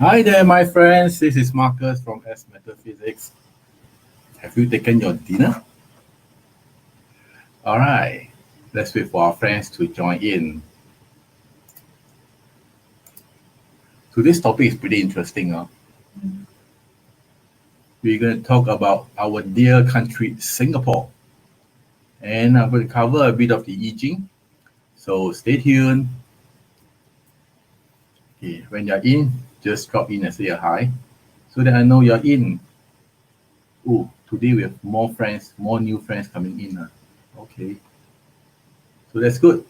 Hi there, my friends. This is Marcus from S Metaphysics. Have you taken your dinner? All right. Let's wait for our friends to join in. Today's topic is pretty interesting. We're going to talk about our dear country, Singapore. And I'm going to cover a bit of the I Ching. So stay tuned. Okay, when you're in, just drop in and say a hi so that I know you're in. Oh, today we have more friends, more new friends coming in. Okay, so that's good.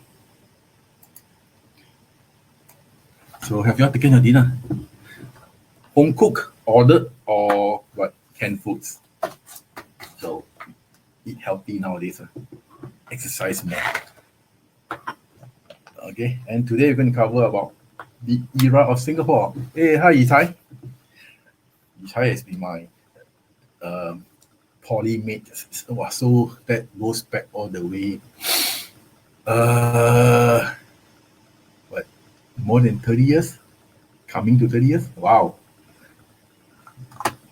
So have you all taken your dinner? Home cook, ordered, or what, canned foods? So eat healthy nowadays. Exercise more. Okay, and today we're going to cover about the era of Singapore. Hey, hi, Yitai. Yitai has been my poly mate. So that goes back all the way. Uh, what, more than 30 years? Coming to 30 years? Wow.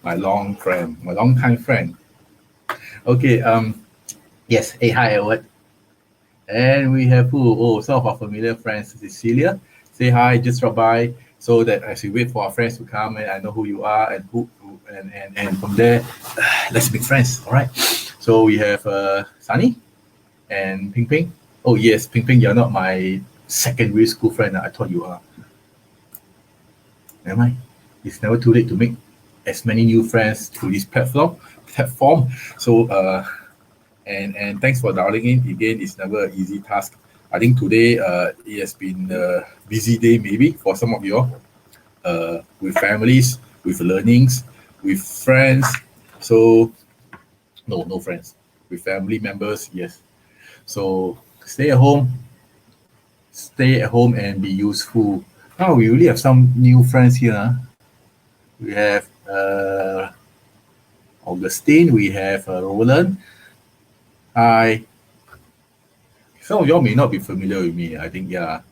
My long friend, my long time friend. Okay, yes, hey, hi, Edward. And we have who? Oh, some of our familiar friends, Cecilia. Say hi, just drop by so that as we wait for our friends to come and I know who you are and and from there, let's make friends. All right. So we have Sunny and Ping Ping. Oh yes, Ping Ping, you're not my secondary school friend. I thought you are. Never mind. It's never too late to make as many new friends through this platform. So and thanks for dialing in. Again, it's never an easy task. I think today it has been a busy day maybe for some of you all, with families, with learnings, with friends. So no friends, with family members. Yes. So stay at home and be useful. Now we really have some new friends here. We have Augustine. We have Roland. Hi. Some of y'all may not be familiar with me. I think yeah.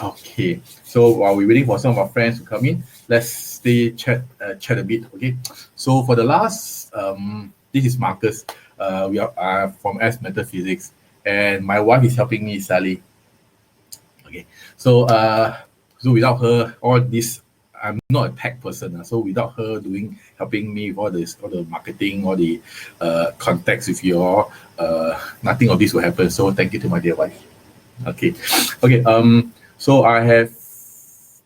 Okay, so while we're waiting for some of our friends to come in, let's chat a bit. Okay, so for the last this is Marcus. We are from S Metaphysics, and my wife is helping me, Sally. Okay, so so without her, all this I'm not a tech person. So without her helping me with all the marketing, all the contacts with you all, nothing of this will happen. So thank you to my dear wife. Okay, okay. So I have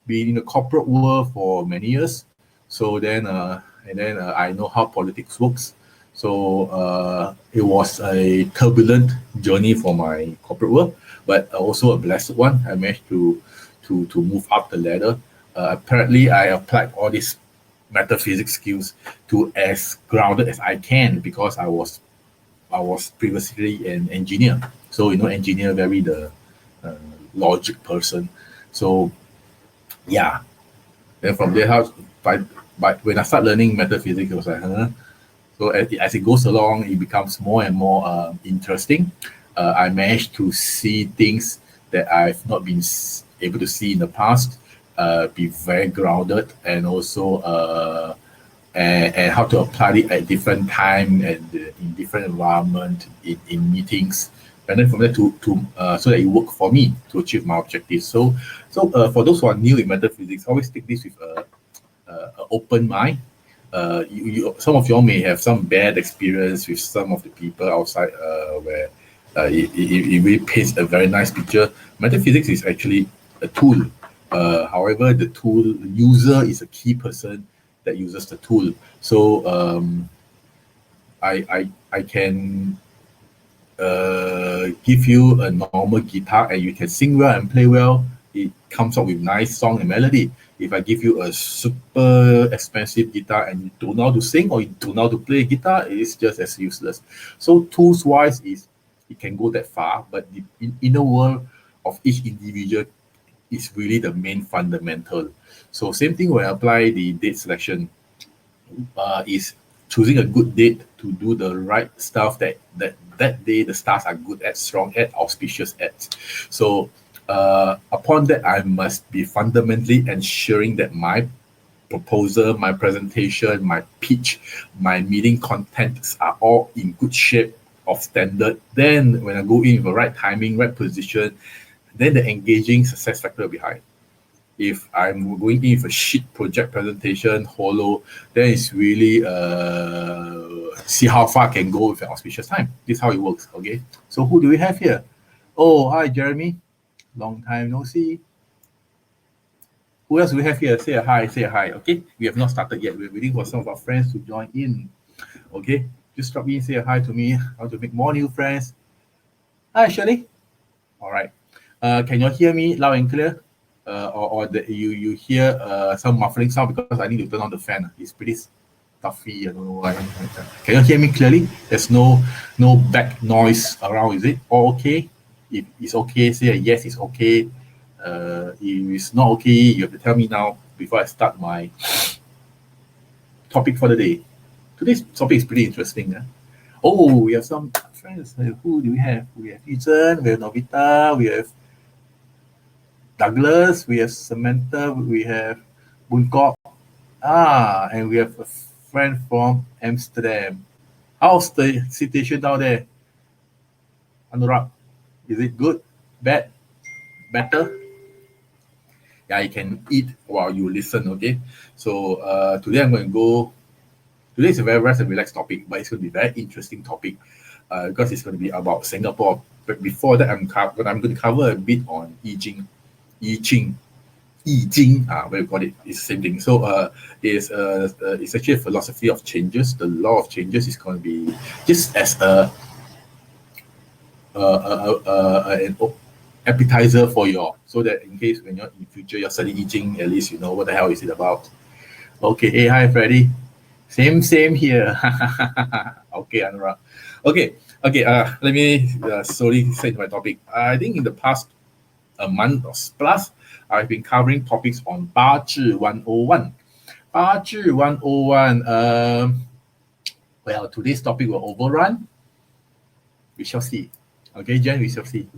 been in the corporate world for many years. So then, I know how politics works. So it was a turbulent journey for my corporate world, but also a blessed one. I managed to move up the ladder. Apparently, I applied all these metaphysics skills to as grounded as I can because I was previously an engineer. So engineer very the uh, logic person. So yeah, then from there, by when I start learning metaphysics, it was like, huh? So as it goes along, it becomes more and more interesting. I managed to see things that I've not been able to see in the past. Be very grounded and also and how to apply it at different time and in different environment in meetings, and then from there to so that it work for me to achieve my objectives. So for those who are new in metaphysics, always take this with a open mind. Some of y'all may have some bad experience with some of the people outside where it really paints a very nice picture. Metaphysics is actually a tool. However, the user is a key person that uses the tool. So I can give you a normal guitar and you can sing well and play well. It comes out with nice song and melody. If I give you a super expensive guitar and you don't know how to sing or you don't know how to play guitar, it's just as useless. So tools wise is it can go that far, but the inner world of each individual is really the main fundamental. So same thing when I apply the date selection, is choosing a good date to do the right stuff that day the stars are good at, strong at, auspicious at. So Upon that, I must be fundamentally ensuring that my proposal, my presentation, my pitch, my meeting contents are all in good shape of standard. Then when I go in with the right timing, right position, then the engaging success factor will be high. If I'm going in with a shit project presentation, hollow, then it's really see how far I can go with an auspicious time. This is how it works. Okay. So who do we have here? Oh, hi Jeremy. Long time no see. Who else do we have here? Say a hi, say a hi. Okay. We have not started yet. We're waiting for some of our friends to join in. Okay. Just drop in, say a hi to me. How to make more new friends. Hi Shirley. All right. Can you hear me loud and clear? Or you hear some muffling sound because I need to turn on the fan. It's pretty stuffy. I don't know why. Can you hear me clearly? There's no back noise around, is it? All okay? If it's okay, say yes, it's okay. If it's not okay, you have to tell me now before I start my topic for the day. Today's topic is pretty interesting. Oh, we have some friends. Who do we have? We have Ethan, we have Novita, we have Douglas, we have Samantha, we have Bunkok. And we have a friend from Amsterdam. How's the situation down there? Anurag, is it good? Bad? Better? Yeah, you can eat while you listen, okay? So today I'm going to go. Today is a very rest and relaxed topic, but it's going to be a very interesting topic because it's going to be about Singapore. But before that, I'm going to cover a bit on I Ching. Where we got it, it's the same thing. So it's actually a philosophy of changes. The law of changes is going to be just as an appetizer for you all, so that in case when you're in future you're studying I Ching, at least you know what the hell is it about. Okay, hey, hi Freddy. Same here. Okay, Anurag. Okay. Let me slowly say to my topic. I think in the past a month or plus, I've been covering topics on Bazi 101. Bazi 101. Well, today's topic will overrun. We shall see. Okay, Jen, we shall see.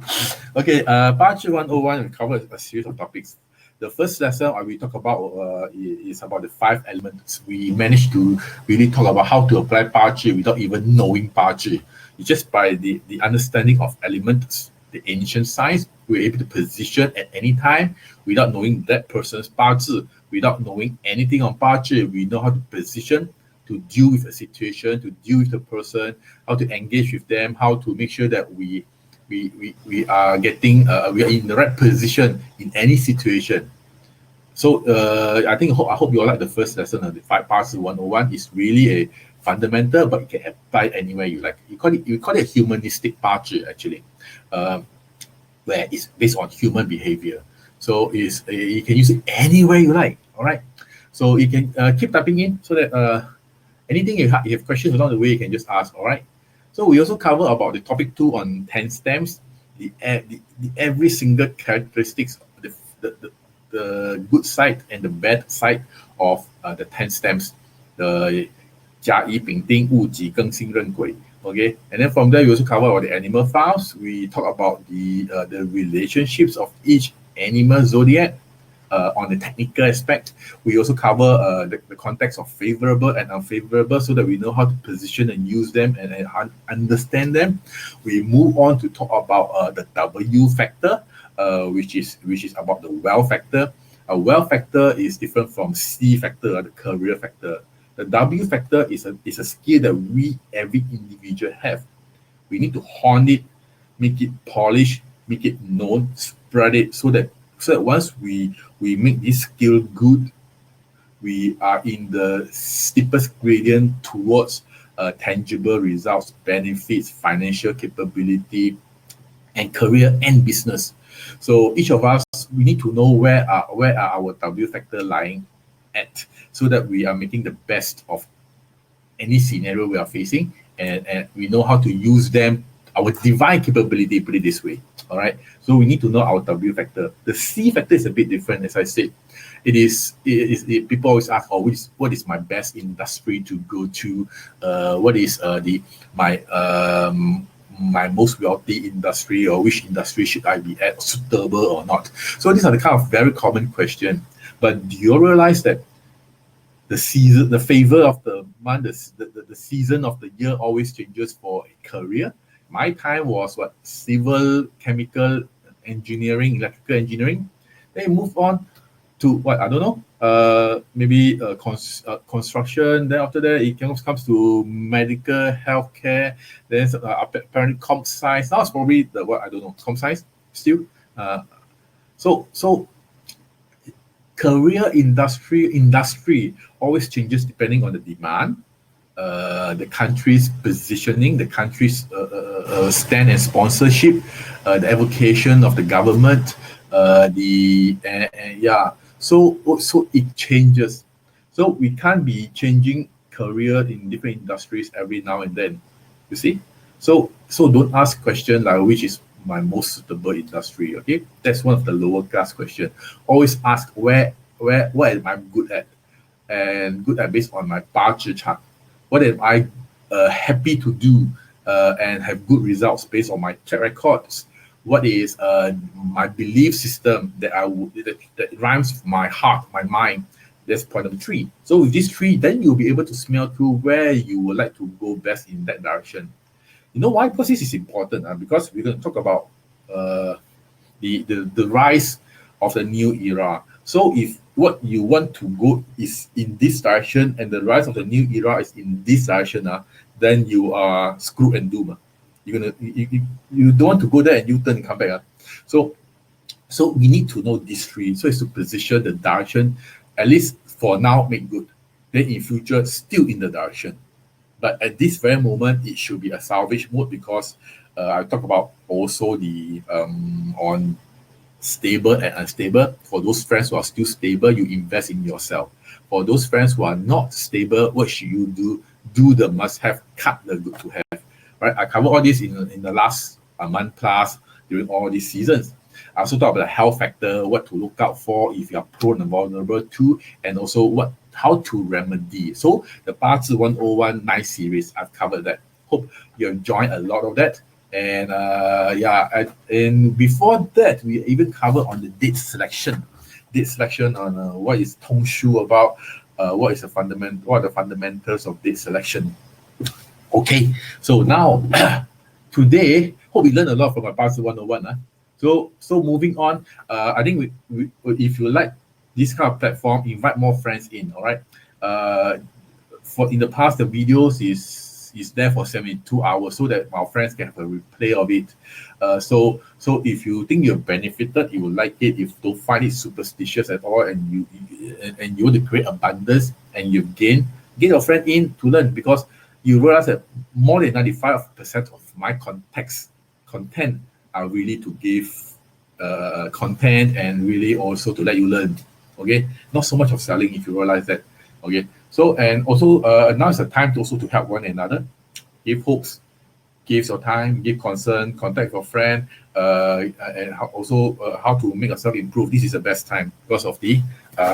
Okay, Bazi 101, we covered a series of topics. The first lesson we talk about is about the 5 elements. We managed to really talk about how to apply Bazi without even knowing Bazi. It's just by the understanding of elements, the ancient science, we're able to position at any time without knowing that person's Bazi, without knowing anything on Bazi. We know how to position, to deal with a situation, to deal with the person, how to engage with them, how to make sure that we are getting we are in the right position in any situation. So I hope you all like the first lesson of the 5 Bazi 101. Is really a fundamental, but you can apply anywhere you like. We call it a humanistic Bazi actually, where it's based on human behavior. So you can use it anywhere you like. All right. So you can keep typing in so that anything you have questions along the way, you can just ask. All right. So we also cover about the topic 2 on 10 stems, the every single characteristics, the good side and the bad side of the 10 stems, the 甲乙丙丁戊己庚辛壬癸. Okay, and then from there we also cover about the animal files. We talk about the relationships of each animal zodiac. On the technical aspect, we also cover the context of favorable and unfavorable, so that we know how to position and use them and understand them. We move on to talk about the W factor, which is about the well factor. A well factor is different from C factor, the career factor. The W factor is a skill that every individual have. We need to hone it, make it polished, make it known, spread it, so that once we make this skill good, we are in the steepest gradient towards tangible results, benefits, financial capability, and career and business. So each of us, we need to know where are our W factor lying at, so that we are making the best of any scenario we are facing, and we know how to use them, our divine capability, put it this way. All right. So we need to know our W factor. The C factor is a bit different, as I said. People always ask, oh, what is my best industry to go to? What is my most wealthy industry, or which industry should I be at, suitable or not? So these are the kind of very common question. But do you realize that the season, the favor of the month, the season of the year always changes for a career? My time was what? Civil, chemical engineering, electrical engineering. Then move on to what? I don't know. Maybe construction. Then after that, it comes to medical, healthcare. Then apparently comp science. Now it's probably the what? I don't know. Comp science still. So career industry always changes depending on the demand, the country's positioning, the country's stand and sponsorship, the avocation of the government, yeah. So it changes. So we can't be changing career in different industries every now and then. You see? So don't ask questions like which is my most suitable industry. Okay, that's one of the lower class question. Always ask what am I good at, and good at based on my Bazi chart. What am I happy to do and have good results based on my track records? What is my belief system that that rhymes with my heart, my mind? That's point number 3. So with these 3, then you'll be able to smell through where you would like to go best in that direction. You know why? Because this is important. Because we're going to talk about the rise of the new era. So if what you want to go is in this direction and the rise of the new era is in this direction, then you are screwed and doomed. You don't want to go there and you turn and come back. So we need to know these 3. So it's to position the direction, at least for now, make good. Then in future, still in the direction. But at this very moment, it should be a salvage mode, because I talk about also the on stable and unstable. For those friends who are still stable, you invest in yourself. For those friends who are not stable, what should you do? Do the must have, cut the good to have. Right? I covered all this in the last month plus during all these seasons. I also talk about the health factor, what to look out for if you are prone and vulnerable to, and also how to remedy. So the Bazi 101 nice series, I've covered that. Hope you enjoyed a lot of that. And and before that, we even covered on the date selection on what is Tong Shu about, what are the fundamentals of date selection. Okay, so now today, hope we learned a lot from our Bazi 101. So moving on, I think we if you like this kind of platform, invite more friends in. All right. For in the past, the videos is there for 72 hours so that our friends can have a replay of it. So if you think you've benefited, you will like it. If you don't find it superstitious at all, and you want to create abundance and you've get your friend in to learn, because you realize that more than 95% of my content are really to give content and really also to let you learn. Okay, not so much of selling, if you realize that. Okay, so and also now is the time to also to help one another, give hopes, give your time, give concern, contact your friend, and how to make yourself improve. This is the best time because of the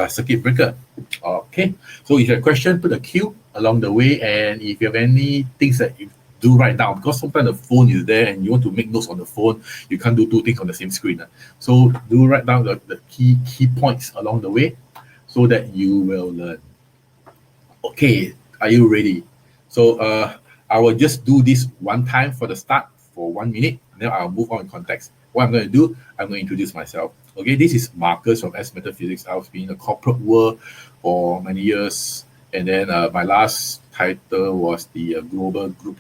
circuit breaker. Okay, so if you have a question, put a Q along the way, and if you have any things that you do write down, because sometimes the phone is there and you want to make notes on the phone, you can't do 2 things on the same screen. So do write down the key points along the way so that you will learn. Okay, are you ready? So I will just do this one time for the start for 1 minute, and then I'll move on in context. What I'm going to do, I'm going to introduce myself. Okay, this is Marcus from Metaphysics. I've been in the corporate world for many years, and then my last title was the Global Group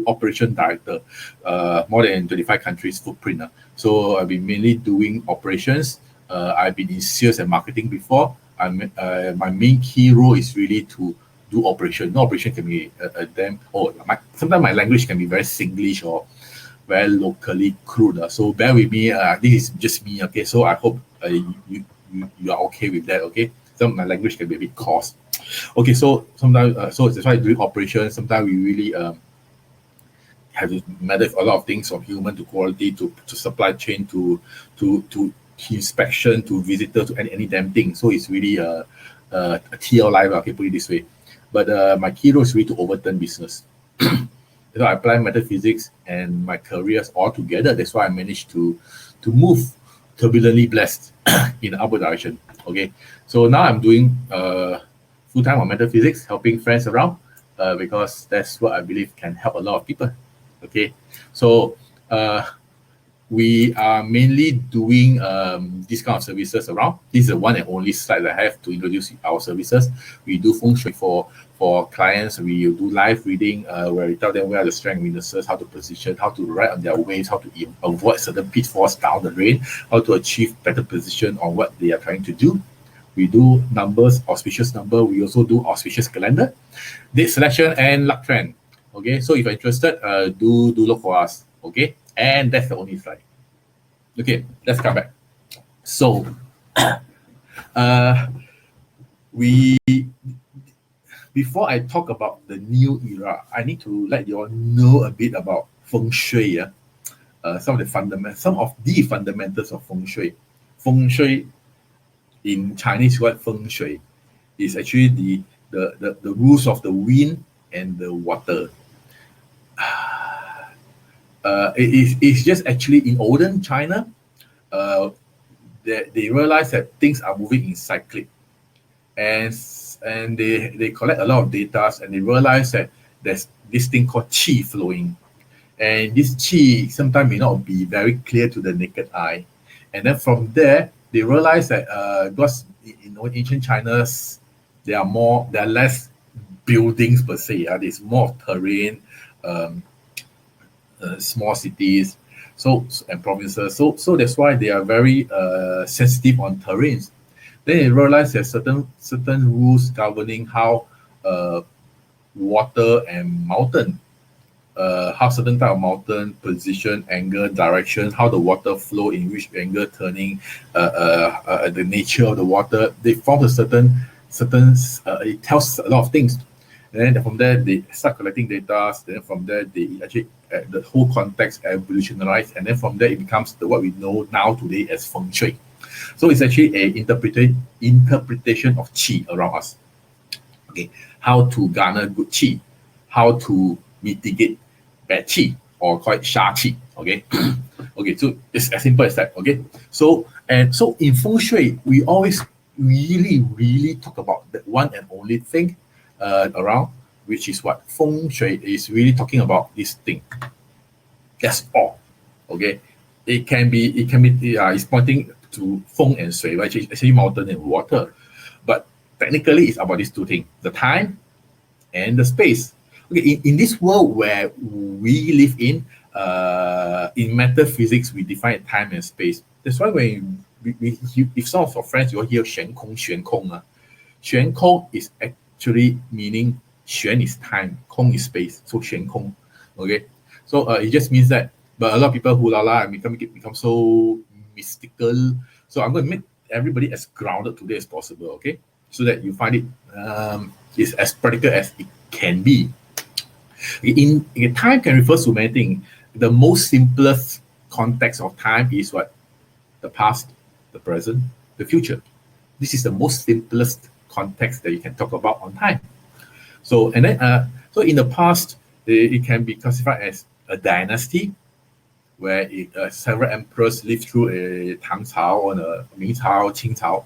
Operation Director, more than 25 countries footprint. So I've been mainly doing operations. I've been in sales and marketing before. My main key role is really to do operation. No operation can be sometimes my language can be very Singlish or very locally crude. So bear with me. This is just me. Okay, so I hope you are okay with that. Okay, so my language can be a bit coarse. Okay, so sometimes so that's why doing operations. Sometimes we really have to manage a lot of things, from human to quality to supply chain to inspection to visitor to any damn thing. So it's really a TL life. Okay, put it this way. But my key role is really to overturn business. So I apply metaphysics and my careers all together. That's why I managed to move turbulently blessed in the upward direction. Okay, so now I'm doing full time on metaphysics, helping friends around because that's what I believe can help a lot of people. Okay, so we are mainly doing this kind of services around. This is the one and only slide I have to introduce our services. We do feng shui for clients. We do live reading where we tell them where are the strength weaknesses, how to position, how to ride on their waves, how to avoid certain pitfalls down the drain, how to achieve better position on what they are trying to do. We do numbers, auspicious number. We also do auspicious calendar, date selection, and luck trend. Okay, so if you're interested, do look for us. Okay, and that's the only slide. Okay, let's come back. So, we before I talk about the new era, I need to let you all know a bit about feng shui. Some of the fundamentals of feng shui. Feng shui in Chinese word feng shui is actually the rules of the wind and the water. It's just actually in olden China, they realize that things are moving in cyclic, and they collect a lot of data, and they realize that there's this thing called qi flowing, and this qi sometimes may not be very clear to the naked eye, and then from there they realize that because in ancient China there are less buildings per se. There's more terrain. Small cities, and provinces. So that's why they are very sensitive on terrains. Then they realize there's certain rules governing how water and mountain, how certain type of mountain position, angle, direction, how the water flow in which angle, turning, the nature of the water. They form a certain. It tells a lot of things. And then from there, they start collecting data. Then from there, they actually the whole context evolutionized. And then from there, it becomes what we know now today as feng shui. So it's actually a interpretation of qi around us. Okay, how to garner good qi, how to mitigate bad qi, or call it sha qi. Okay, okay. So it's as simple as that. Okay, so in feng shui, we always really talk about that one and only thing around, which is what feng shui is really talking about. This thing. That's all. Okay. It can be. It's pointing to feng and shui, which is actually mountain and water, but technically it's about these two things: the time and the space. Okay. In this world where we live in metaphysics, we define time and space. That's why when if some of our friends you will hear 悬空 悬空 is actually meaning 玄 is time, 空 is space, so 悬空. Okay, so it just means that, but a lot of people who and become so mystical. So I'm going to make everybody as grounded today as possible. Okay, so that you find it is as practical as it can be. In time can refer to many things. The most simplest context of time is what? The past, the present, the future. This is the most simplest context that you can talk about on time. So and then so in the past, it can be classified as a dynasty, where several emperors lived through a Tang Cao or a Ming Cao, Qing Cao.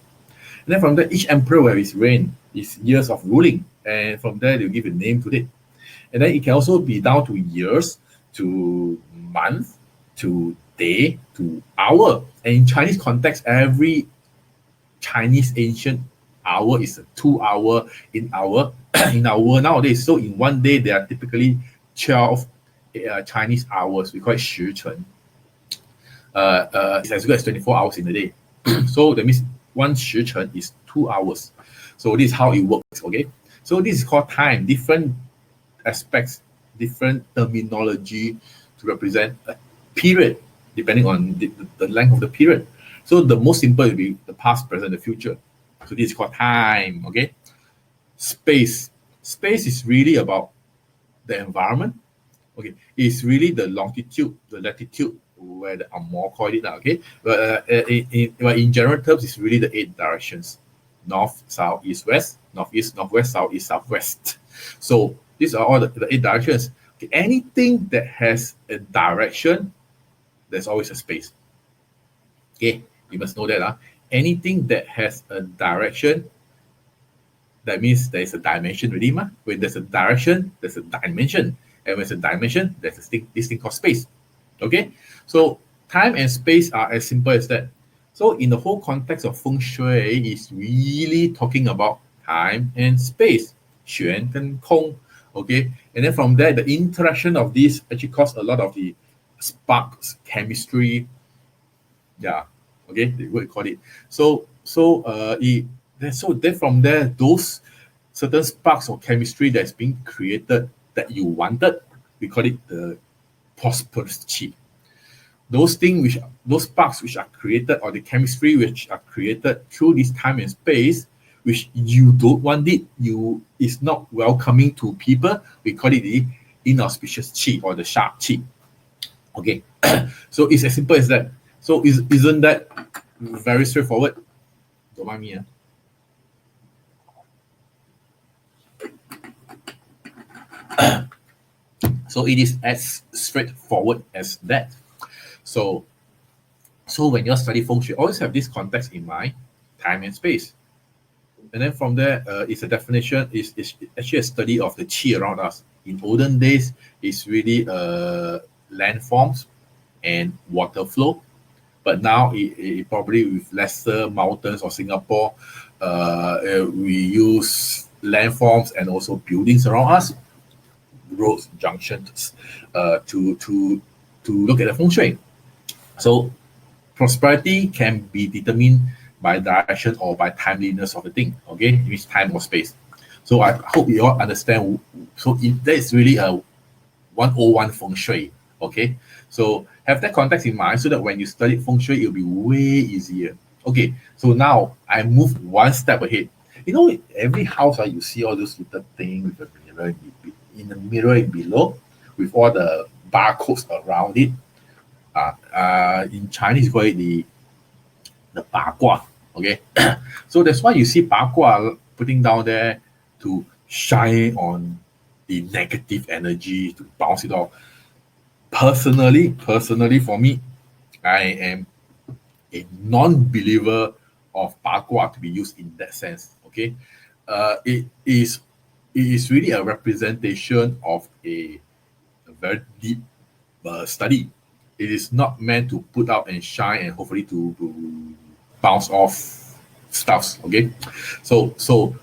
And then from there, each emperor where his reign is years of ruling, and from there they'll give a name to it. And then it can also be down to years, to month, to day, to hour. And in Chinese context, every Chinese ancient hour is a 2 hour in our in our world nowadays. So in one day, there are typically 12 Chinese hours. We call it 时辰. It's as good as 24 hours in a day. So that means one 时辰 is 2 hours. So this is how it works. Okay. So this is called time. Different aspects, different terminology to represent a period, depending on the length of the period. So the most simple will be the past, present, the future. So this is called time. Okay. Space. Space is really about the environment. Okay. It's really the longitude, the latitude, where the Amor called it. Okay. But in general terms, it's really the 8 directions: north, south, east, west, northeast, northwest, southeast, southwest. So these are all the 8 directions. Okay, anything that has a direction, there's always a space. Okay, you must know that. Anything that has a direction, that means there's a dimension already. When there's a direction, there's a dimension. And when there's a dimension, there's this thing called space. Okay, so time and space are as simple as that. So in the whole context of feng shui, is really talking about time and space, 玄跟空. Okay, and then from there, the interaction of these actually cause a lot of the sparks, chemistry. Yeah, okay, they would call it. So then from there, those certain sparks of chemistry that's being created that you wanted, we call it the prosperous chi. Those sparks which are created, or the chemistry which are created through this time and space, which you don't want it, is not welcoming to people, we call it the inauspicious chi or the sharp chi. Okay, so it's as simple as that. So isn't that very straightforward? Don't mind me. So it is as straightforward as that. So when you're studying feng shui, always have this context in mind, time and space. And then from there, it's a definition, is actually a study of the chi around us. In olden days, it's really landforms and water flow. But now, it probably with lesser mountains or Singapore, we use landforms and also buildings around us, roads, junctions, to look at the feng shui. So prosperity can be determined by direction or by timeliness of the thing. Okay, it means time or space. So I hope you all understand. So that is really a 101 feng shui. Okay, so have that context in mind so that when you study feng shui, it'll be way easier. Okay, so now I move one step ahead. You know, every house, you see all those little things with a mirror in the mirror below, with all the barcodes around it. In Chinese, you call it the bagua. Okay, so that's why you see bagua putting down there to shine on the negative energy, to bounce it off. Personally, for me, I am a non-believer of bagua to be used in that sense. Okay, it is really a representation of a very deep study. It is not meant to put out and shine and hopefully to bounce off stuffs. Okay, so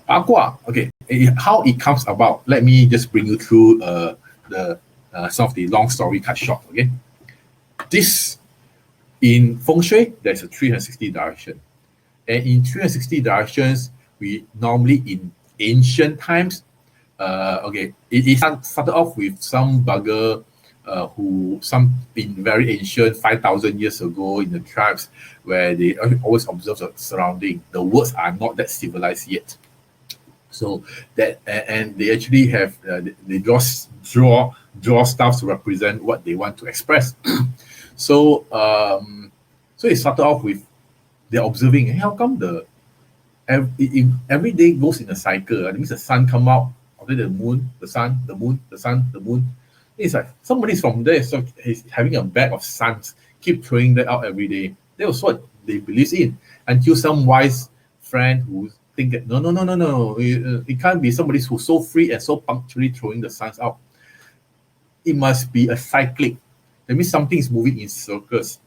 bagua. Okay, how it comes about? Let me just bring you through the some of the long story cut short. Okay, this in feng shui, there's a 360 direction, and in 360 directions, we normally in ancient times, okay, it started off with some bugger who some in very ancient 5,000 years ago in the tribes where they always observe the surrounding. The words are not that civilized yet. So that and they actually have they draw stuff to represent what they want to express. So it started off with they're observing, hey, how come every day goes in a cycle? That means the sun come out, after the moon, the sun, the moon, the sun, the moon. It's like somebody's from there, so he's having a bag of suns, keep throwing that out every day. That was what they believe in, until some wise friend who think that no, it can't be somebody who's so free and so punctually throwing the suns out. It must be a cyclic. That means something is moving in circles.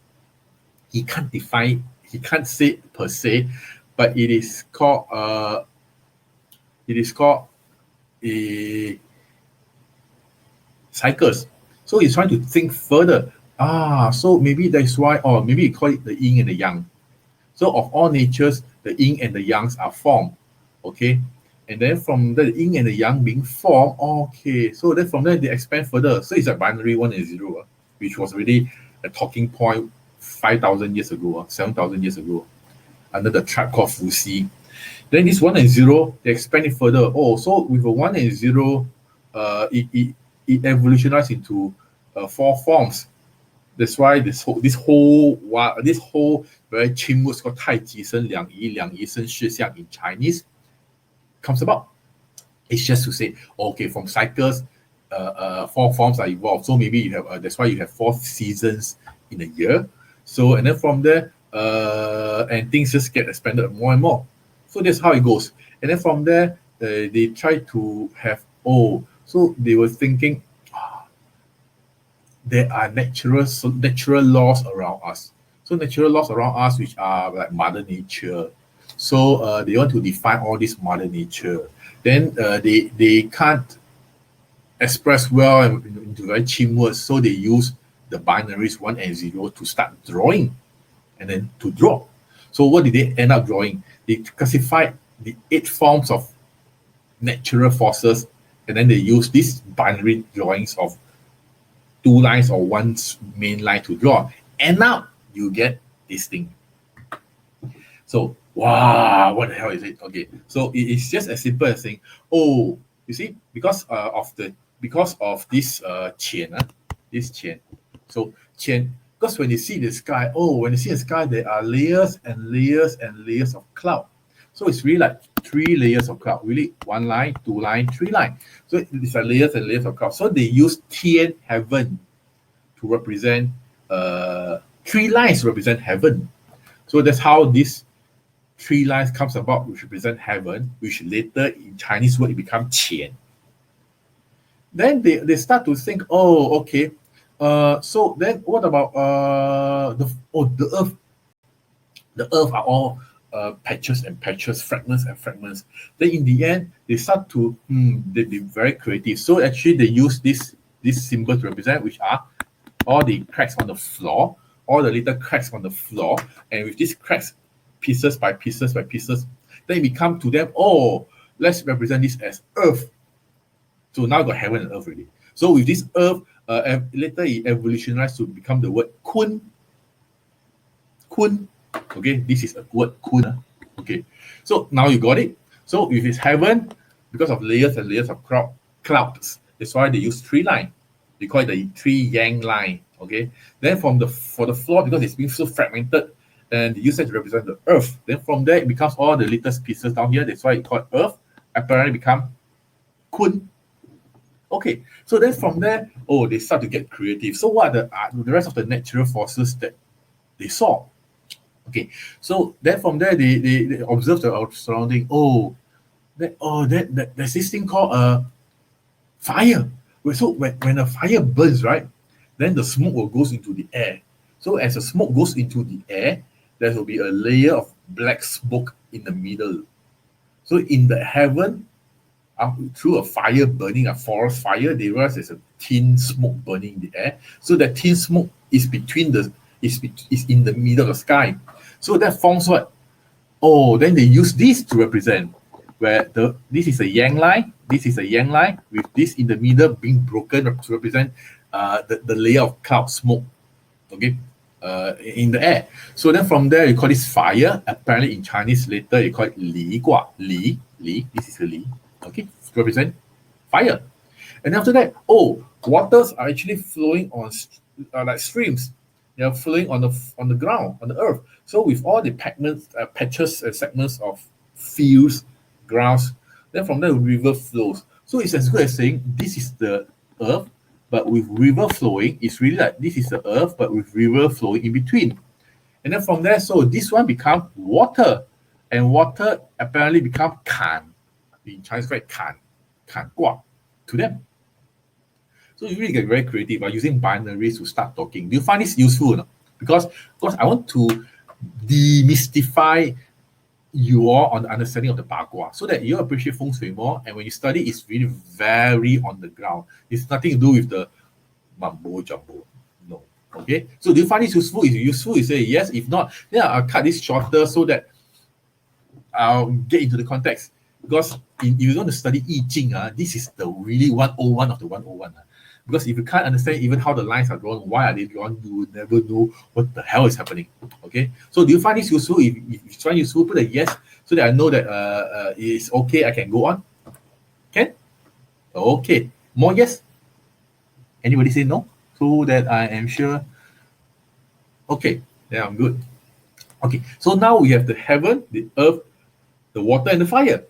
He can't define, he can't say it per se, but it is called a cycles. So he's trying to think further. So maybe that's why, or maybe you call it the yin and the yang. So of all natures, the yin and the yangs are formed. Okay. And then from the yin and the yang being formed, okay. So then from there they expand further. So it's a binary 1 and 0, which was already a talking point 5,000 years ago, 7,000 years ago, under the tribe called Fuxi. Then this 1 and 0, they expand it further. Oh, so with a 1 and 0, it evolutionized into 4 forms. That's why this whole very qing words called 太极生两仪，两仪生四象 in Chinese comes about. It's just to say, okay, from cycles, four forms are involved. So maybe you have that's why you have 4 seasons in a year. So and then from there, and things just get expanded more and more. So that's how it goes. And then from there, they try to have so they were thinking there are natural laws around us. So natural laws around us, which are like Mother Nature. So they want to define all this Mother Nature. Then they can't express well into very chim words, so they use the binaries 1 and 0 to start drawing, and then to draw. So what did they end up drawing? They classified the 8 forms of natural forces, and then they use these binary drawings of 2 lines or 1 main line to draw. And now you get this thing. So, wow, what the hell is it? Okay, so it is just as simple as saying, you see, because of this qian, this qian. So qian, because when you see the sky, there are layers and layers and layers of cloud. So it's really like 3 layers of cloud, really 1 line, 2 line, 3 line. So it's like layers and layers of cloud. So they use Tian heaven to represent 3 lines to represent heaven. So that's how this 3 lines comes about, which represent heaven, which later in Chinese word it becomes qian. Then they start to think, okay. So then what about the earth? The earth are all patches and patches, fragments and fragments. Then in the end, they start to they're very creative. So actually they use this symbol to represent, which are all the cracks on the floor, all the little cracks on the floor, and with these cracks, pieces by pieces by pieces, then we come to them, let's represent this as earth. So now got heaven and earth already. So with this earth, later it evolutionized to become the word kun. Kun. Okay, this is a word kun. Okay, so now you got it. So if it's heaven, because of layers and layers of clouds, that's why they use 3 line. They call it the 3 yang line. Okay, then for the floor, because it's being so fragmented, and they use that to represent the earth. Then from there, it becomes all the little pieces down here. That's why it's called earth. Apparently become kun. Okay, so then from there, they start to get creative. So what are the rest of the natural forces that they saw? Okay, so then from there, they observe the surrounding. There's this thing called fire. So when a fire burns, right, then the smoke will goes into the air. So as the smoke goes into the air, there will be a layer of black smoke in the middle. So in the heaven, through a fire burning, a forest fire, they realize there's a thin smoke burning in the air. So that thin smoke is is in the middle of the sky. So that forms what? Then they use this to represent where this is a yang line, this is a yang line, with this in the middle being broken to represent the layer of cloud smoke. Okay. In the air. So then from there, you call this fire. Apparently in Chinese later, you call it li gua. Li. This is a li. Okay, to represent fire. And after that, waters are actually flowing on like streams. They are flowing on the ground, on the earth. So with all the patches and segments of fields, grounds, then from there, the river flows. So it's as good as saying this is the earth, but with river flowing, it's really like this is the earth, but with river flowing in between. And then from there, so this one become water, and water apparently become kan. In Chinese, kan gua to them. So you really get very creative by using binaries to start talking. Do you find this useful or not? Because I want to demystify you all on the understanding of the bagua, so that you appreciate feng shui more. And when you study, it's really very on the ground. It's nothing to do with the mumbo jumbo. No. Okay. So do you find this useful? If useful, you say yes. If not, then I'll cut this shorter so that I'll get into the context. Because if you want to study I Ching, this is the really 101 of the 101. Because if you can't understand even how the lines are drawn, why are they drawn, you will never know what the hell is happening. Okay. So do you find this useful? If you find useful, put a yes so that I know that it's okay. I can go on. Can? Okay. More yes? Anybody say no? So that I am sure. Okay. Then I'm good. Okay. So now we have the heaven, the earth, the water, and the fire.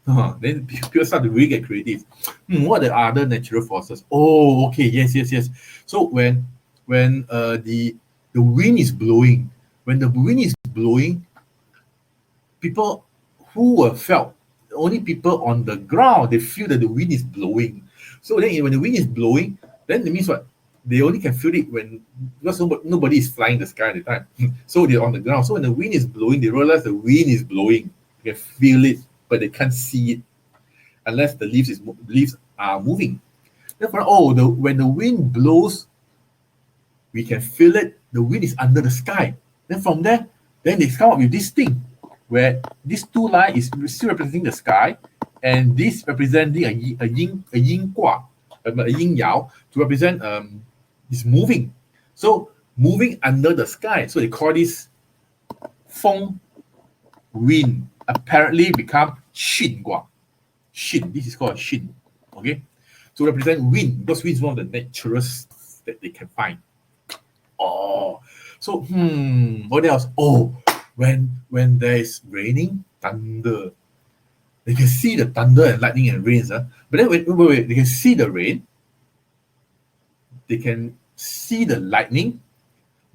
Then people start to really get creative. What are the other natural forces? Oh, okay, yes. So when the wind is blowing, when the wind is blowing, people who were felt, only people on the ground, they feel that the wind is blowing. So then when the wind is blowing, then it means what? They only can feel it when, because nobody is flying the sky at the time. So they're on the ground. So when the wind is blowing, they realize the wind is blowing. They can feel it, but they can't see it unless the leaves are moving. Therefore, when the wind blows, we can feel it. The wind is under the sky. Then from there, then they come up with this thing where these two lines is still representing the sky, and this representing a yin gua, a yin yao, to represent is moving. So moving under the sky. So they call this feng, wind, apparently become xin gua. Xin. This is called a xin. Okay, to represent wind, because wind is one of the naturals that they can find. Oh, so what else? Oh, when there is raining, thunder. They can see the thunder and lightning and rains. But then wait, they can see the rain, they can see the lightning,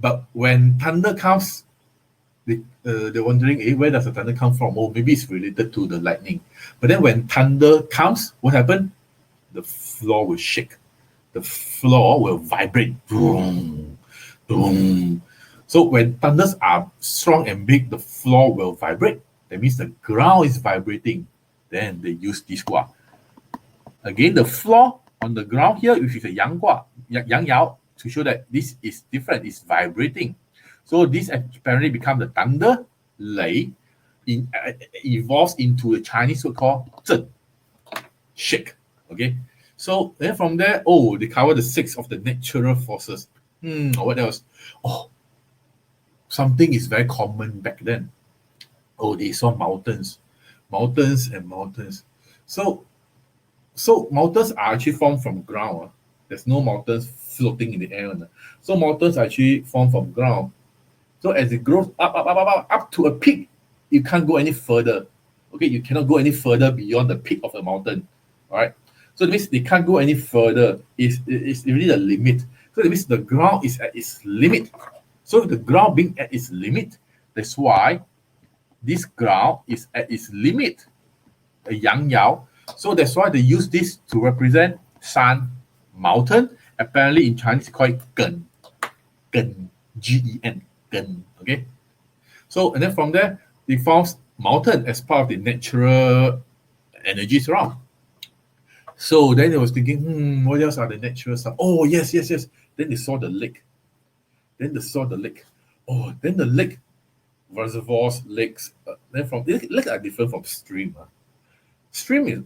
but when thunder comes, they're wondering, where does the thunder come from? Oh, maybe it's related to the lightning. But then when thunder comes, what happened? The floor will shake. The floor will vibrate. Boom, boom. So when thunders are strong and big, the floor will vibrate. That means the ground is vibrating. Then they use this gua. Again, the floor on the ground here, which is a yang gua, yang yao, to show that this is different, it's vibrating. So this apparently becomes the thunder, lei, evolves into the Chinese word called zhen, shake. Okay, so then from there, they cover the 6 of the natural forces. What else? Oh, something is very common back then. Oh, they saw mountains and mountains. So mountains are actually formed from ground. There's no mountains floating in the air. So mountains are actually formed from ground. So as it grows up to a peak, you can't go any further. Okay, you cannot go any further beyond the peak of the mountain. All right. So that means they can't go any further. It's really the limit. So that means the ground is at its limit. So the ground being at its limit, that's why this ground is at its limit, a yang yao. So that's why they use this to represent sun, mountain. Apparently in Chinese, call it gen, Gen, gen. Okay. So and then from there, they found mountain as part of the natural energies around. So then they was thinking, what else are the natural stuff? Oh, yes. Then they saw the lake. Then the lake, reservoirs, lakes. Then from lakes are different from stream. Stream is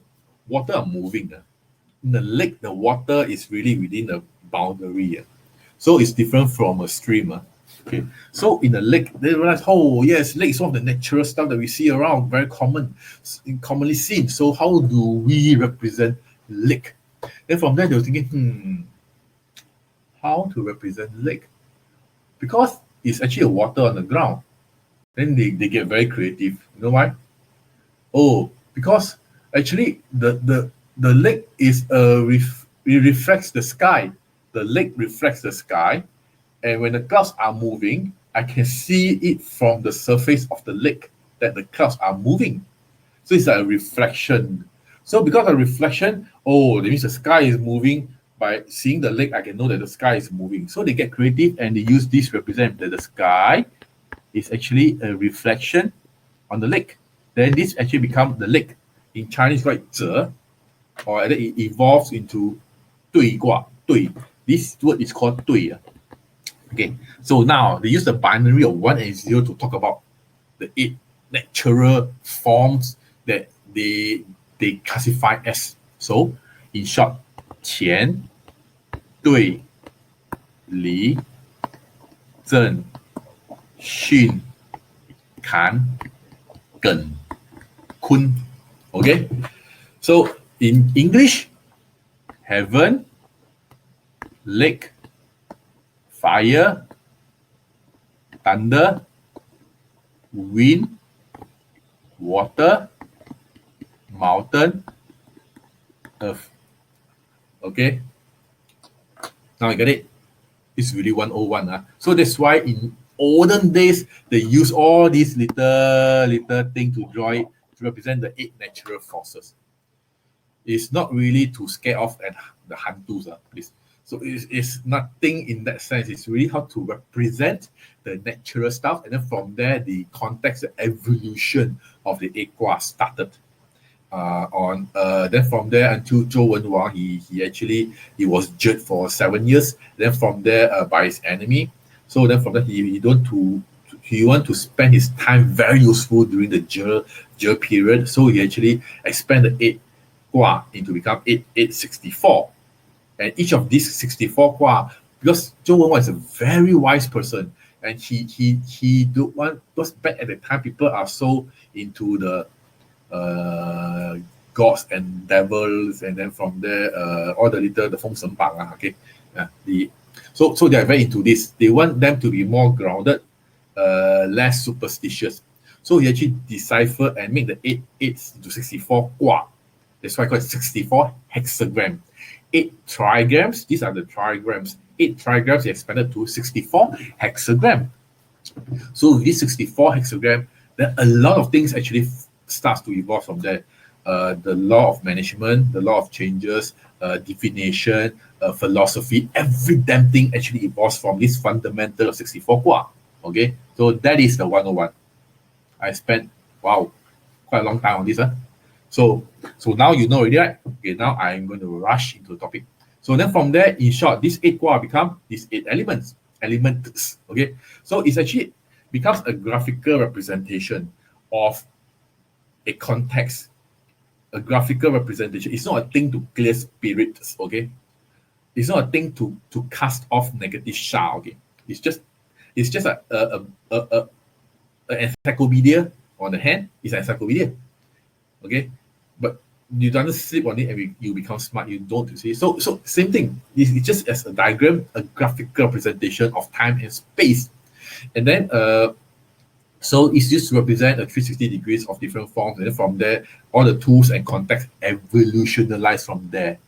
water are moving. In the lake, the water is really within the boundary. So it's different from a stream. Okay. So in the lake, they realize, oh yes, lake is one of the natural stuff that we see around, very commonly seen. So how do we represent lake? Then from there, they were thinking, how to represent lake? Because it's actually a water on the ground. Then they get very creative. You know why? Oh, because actually the lake is it reflects the sky. The lake reflects the sky, and when the clouds are moving, I can see it from the surface of the lake that the clouds are moving. So it's like a reflection. So because of reflection, that means the sky is moving. By seeing the lake, I can know that the sky is moving. So they get creative and they use this to represent that the sky is actually a reflection on the lake. Then this actually becomes the lake. In Chinese, called 泽, or it evolves into 对卦, 对. This word is called 对. Okay, so now they use the binary of 1 and 0 to talk about the 8 natural forms that they classify as. So, in short, 乾, 兑, 离, 震, 巽, 坎, 艮, 坤. Okay, so in English, heaven, lake, fire, thunder, wind, water, mountain, earth. Okay, now you get it. It's really 101. So that's why in olden days they use all these little thing to draw it to represent the 8 natural forces. It's not really to scare off and the hantus, please. So it's nothing in that sense. It's really how to represent the natural stuff, and then from there the context, the evolution of the 8 started. Then from there until Zhou Wenwang, he was judged for 7 years. Then from there by his enemy. So then from there he want to spend his time very useful during the Zhe period. So he actually expanded 8 into become 864. And each of these 64 because Zhou Wenwang is a very wise person, and he don't want, because back at the time people are so into the gods and devils, and then from there all the feng shen bang, okay, so they are very into this. They want them to be more grounded, less superstitious. So he actually decipher and make the 8 into 64 That's why I call it 64 hexagram. 8 trigrams, these are the trigrams. 8 trigrams expanded to 64 hexagram. So with this 64 hexagram, then a lot of things actually starts to evolve from there. The law of management, the law of changes, divination, philosophy, every damn thing actually evolves from this fundamental of 64 Okay, so that is the 101. I spent, wow, quite a long time on this. So now you know already, right? Okay, now I'm going to rush into the topic. So then from there, in short, these 8 become these 8 elements. Okay, so it's actually becomes a graphical representation of a context, a graphical representation. It's not a thing to clear spirits, okay? It's not a thing to cast off negative sha, okay? It's just an encyclopedia on the hand. It's an encyclopedia, okay? But you don't sleep on it and you become smart. You don't, you see. So same thing. It's just as a diagram, a graphical representation of time and space, and then so it's used to represent a 360 degrees of different forms, and then from there, all the tools and context evolutionalize from there.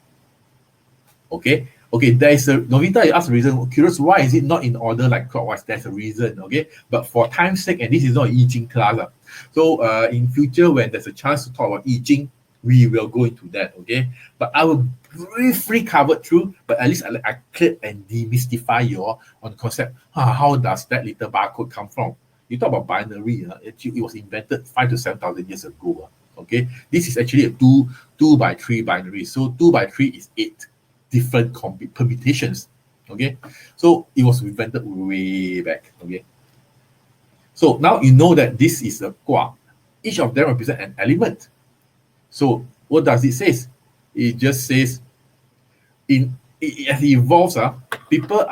Okay, there is a Novita. You asked the reason. Curious, why is it not in order like clockwise? There's a reason. Okay, but for time's sake, and this is not an I Ching class. So in future, when there's a chance to talk about I Ching, we will go into that. Okay, but I will briefly cover through. But at least I clear and demystify you on the concept. How does that little barcode come from? You talk about binary, it was invented 5,000 to 7,000 years ago. Okay, this is actually a 2 by 3 binary. So 2 by 3 is 8 different permutations. Okay, so it was invented way back. Okay, so now you know that this is a qua. Each of them represent an element. So what does it say? It just says as it evolves, people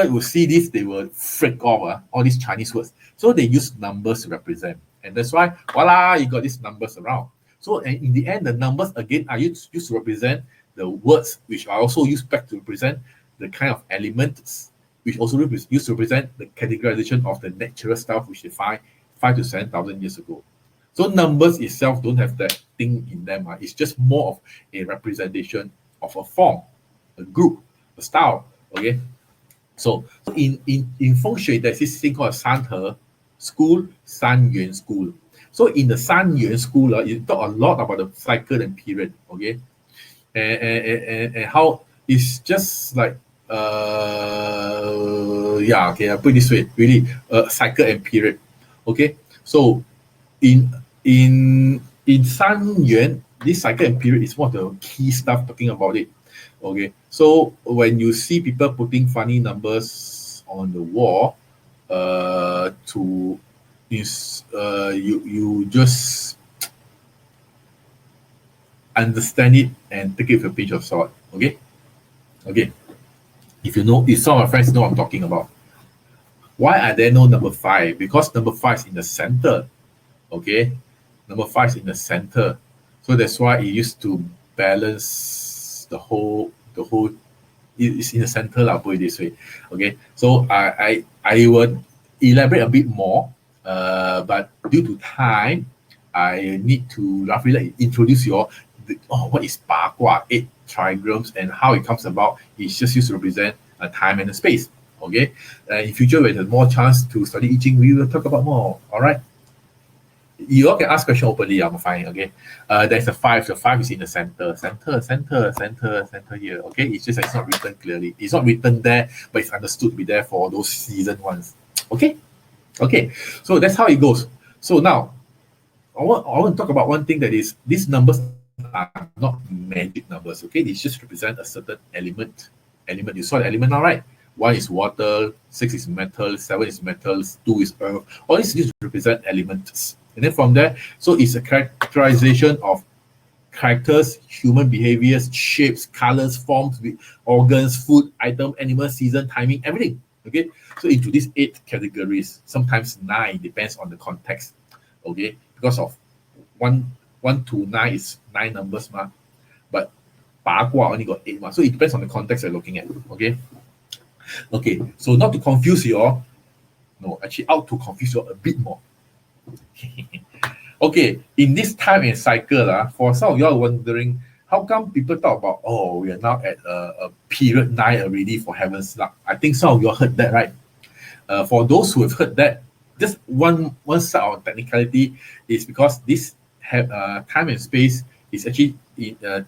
will see this, they will freak off all these Chinese words. So they use numbers to represent. And that's why, voila, you got these numbers around. So and in the end, the numbers again are used to represent the words, which are also used back to represent the kind of elements, which also used to represent the categorization of the natural stuff which they find 5,000 to 7,000 years ago. So numbers itself don't have that thing in them. It's just more of a representation of a form, a group, a style. Okay. So in feng shui, there's this thing called Sanhe school, San Yuan school. So in the San Yuan school, you talk a lot about the cycle and period, okay, and how it's just like okay, I put it this way, really, cycle and period, okay. So in San Yuan, this cycle and period is one of the key stuff talking about it. Okay, so when you see people putting funny numbers on the wall, you just understand it and take it with a pinch of salt. Okay, if some of my friends know what I'm talking about. Why are there no number 5? Because number 5 is in the center. Okay, number 5 is in the center, so that's why it used to balance the whole. It's in the center. I'll put it this way. Okay, so I would elaborate a bit more, but due to time, I need to roughly introduce you all what is Ba Gua, 8 trigrams, and how it comes about. It's just used to represent a time and a space. Okay, in future, when there's more chance to study I Ching, we will talk about more. All right. You all can ask question openly. I'm fine. Okay. There's a 5. The 5 is in the center here. Okay. It's just that it's not written clearly. It's not written there, but it's understood to be there for those seasoned ones. Okay. Okay. So that's how it goes. So now, I want to talk about one thing, that is, these numbers are not magic numbers. Okay. They just represent a certain element. You saw the element now, right? 1 is water, 6 is metal, 7 is metals, 2 is earth. All these just represent elements. And then from there, so it's a characterization of characters, human behaviors, shapes, colors, forms, organs, food, item, animal, season, timing, everything. Okay, so into these 8 categories, sometimes 9, depends on the context. Okay, because of 1 to 9 is 9 numbers, but Ba Gua only got 8, so it depends on the context you're looking at. Okay, okay, so not to confuse you all, no, actually out to confuse you all a bit more. Okay, in this time and cycle, for some of you all wondering, how come people talk about, oh, we are now at a period 9 already for heaven's luck? I think some of you all heard that, right? For those who have heard that, just one side of technicality is because this time and space is actually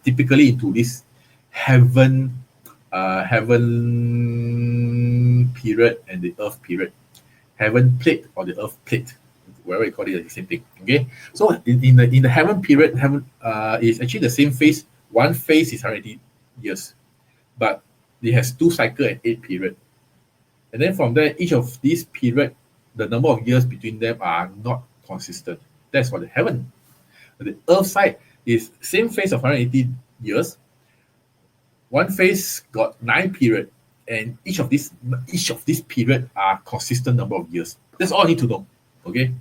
typically into this heaven period and the earth period. Heaven plate or the earth plate, wherever you call it, the same thing. Okay, so in the heaven period, heaven is actually the same phase. One phase is 180 years, but it has 2 cycle and 8 period. And then from there, each of these period, the number of years between them are not consistent. That's for the heaven. But the earth side is same phase of 180 years. One phase got 9 period, and each of these period are consistent number of years. That's all I need to know. Okay.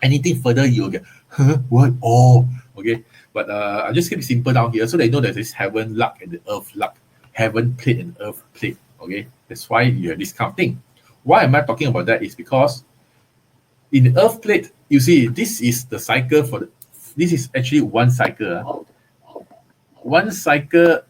Anything further, you'll get, huh? What? Oh, okay. But I'll just keep it simple down here so they know that there's heaven luck and the earth luck, heaven plate and earth plate. Okay, that's why you have this kind of thing. Why am I talking about that? Is because in the earth plate, you see, this is the cycle this is actually one cycle. One cycle,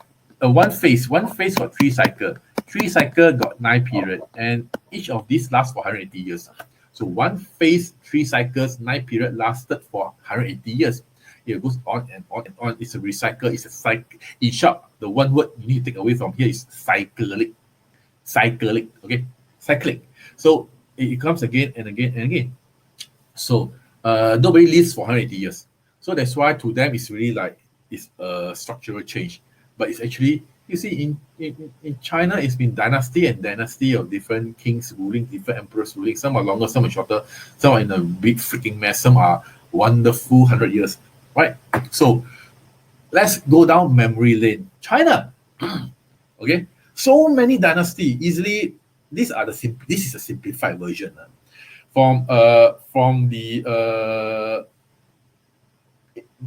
one phase got 3 cycle. 3 cycle got 9 period, and each of these lasts for 180 years. So one phase, 3 cycles, 9 period lasted for 180 years. It goes on and on and on. It's a recycle. It's a cycle. In short, the one word you need to take away from here is cyclic. Cyclic. Okay, cyclic. So it comes again and again and again. So nobody lives for 180 years. So that's why to them it's really like it's a structural change. But it's actually, you see, in China, it's been dynasty and dynasty of different kings ruling, different emperors ruling. Some are longer, some are shorter, some are in a big freaking mess, some are wonderful 100 years, right? So let's go down memory lane. China, okay? So many dynasty, easily, this is a simplified version. From the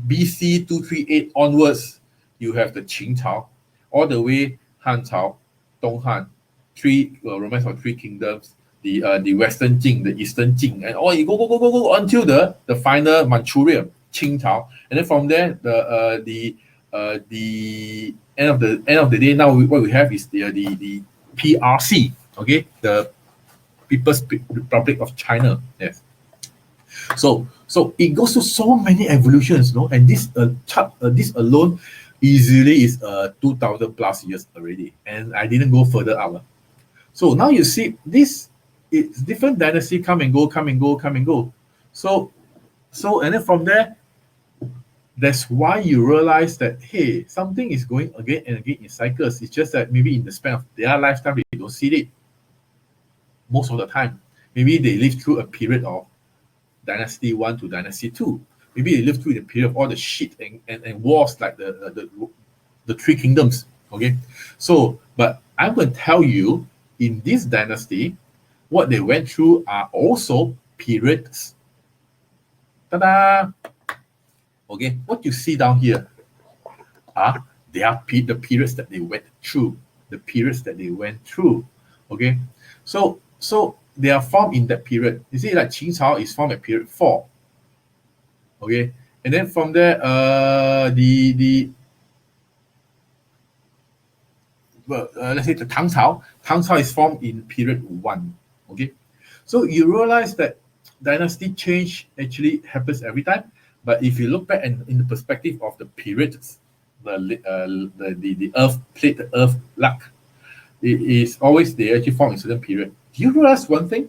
BC 238 onwards, you have the Qing Cao, all the way Han Cao, Dong Han, 3 romance of 3 kingdoms, the Western Jing, the Eastern Jing, and all you go until the final Manchuria, Qing Cao, and then from there the end of the day. Now what we have is the PRC, okay, the People's Republic of China. Yes. So it goes through so many evolutions, no, and this this alone easily is 2,000 plus years already, and I didn't go further up. So now you see this, it's different dynasty come and go. So and then from there, that's why you realize that, hey, something is going again and again in cycles. It's just that maybe in the span of their lifetime they don't see it most of the time. Maybe they live through a period of Dynasty 1 to Dynasty 2. Maybe they live through the period of all the shit and wars like the 3 kingdoms. Okay, so but I'm going to tell you, in this dynasty, what they went through are also periods. Ta-da! Okay, what you see down here are the periods that they went through. Okay, so they are formed in that period. You see, like Qing Cao is formed at period 4. Okay, and then from there, the well, let's say the Tang Cao. Tang Cao is formed in period one. Okay, so you realize that dynasty change actually happens every time. But if you look back and in the perspective of the periods, the Earth plate, the Earth luck, it is always they actually form in certain period. Do you realize one thing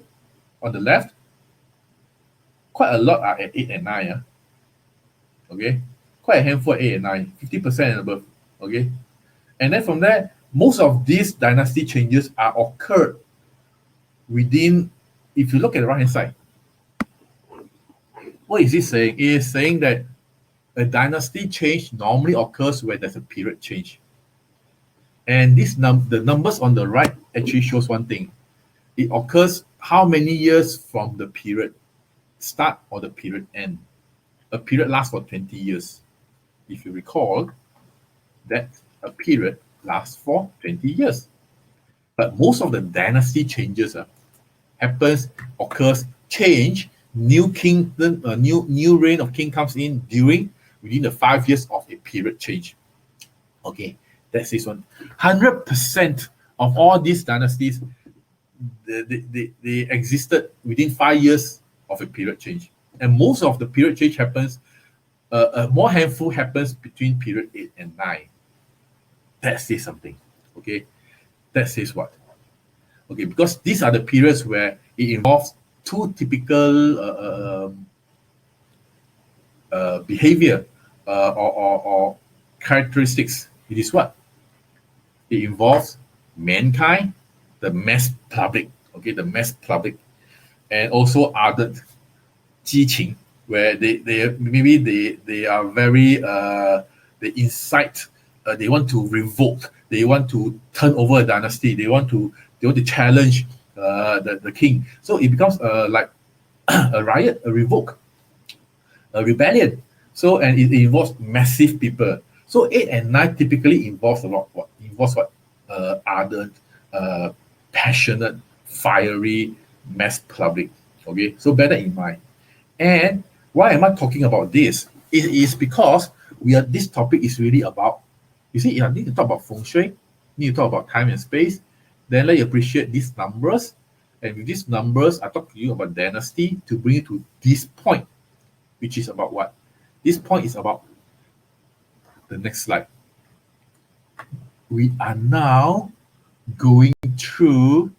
on the left? Quite a lot are at 8 and 9. Okay, quite a handful at 8 and 9, 50% and above. Okay, and then from there, most of these dynasty changes are occurred within, if you look at the right hand side, what is it saying? It is saying that a dynasty change normally occurs when there's a period change. And the numbers on the right actually shows one thing. It occurs how many years from the period start or the period end. A period lasts for 20 years. If you recall, that a period lasts for 20 years. But most of the dynasty changes occurs, change, new kingdom, new reign of king comes in within the 5 years of a period change. Okay, that's this one. 100% of all these dynasties, they existed within 5 years of a period change. And most of the period change happens, a more handful happens between period 8 and 9. That says something. Okay, that says what? Okay, because these are the periods where it involves two typical behavior or characteristics. It is what? It involves mankind, the mass public, okay, the mass public, and also other 激情, where they are very they incite, they want to revolt, they want to turn over a dynasty, they want to challenge the king. So it becomes like a riot, a revoke, a rebellion. So and it involves massive people. So 8 and 9 typically involves a lot. What involves what? Ardent, passionate, fiery mass public. Okay, so bear that in mind. And why am I talking about this? It is because this topic is really about, you see, I need to talk about feng shui, need to talk about time and space, then let you appreciate these numbers. And with these numbers, I talk to you about dynasty to bring you to this point, which is about what? This point is about the next slide. We are now going through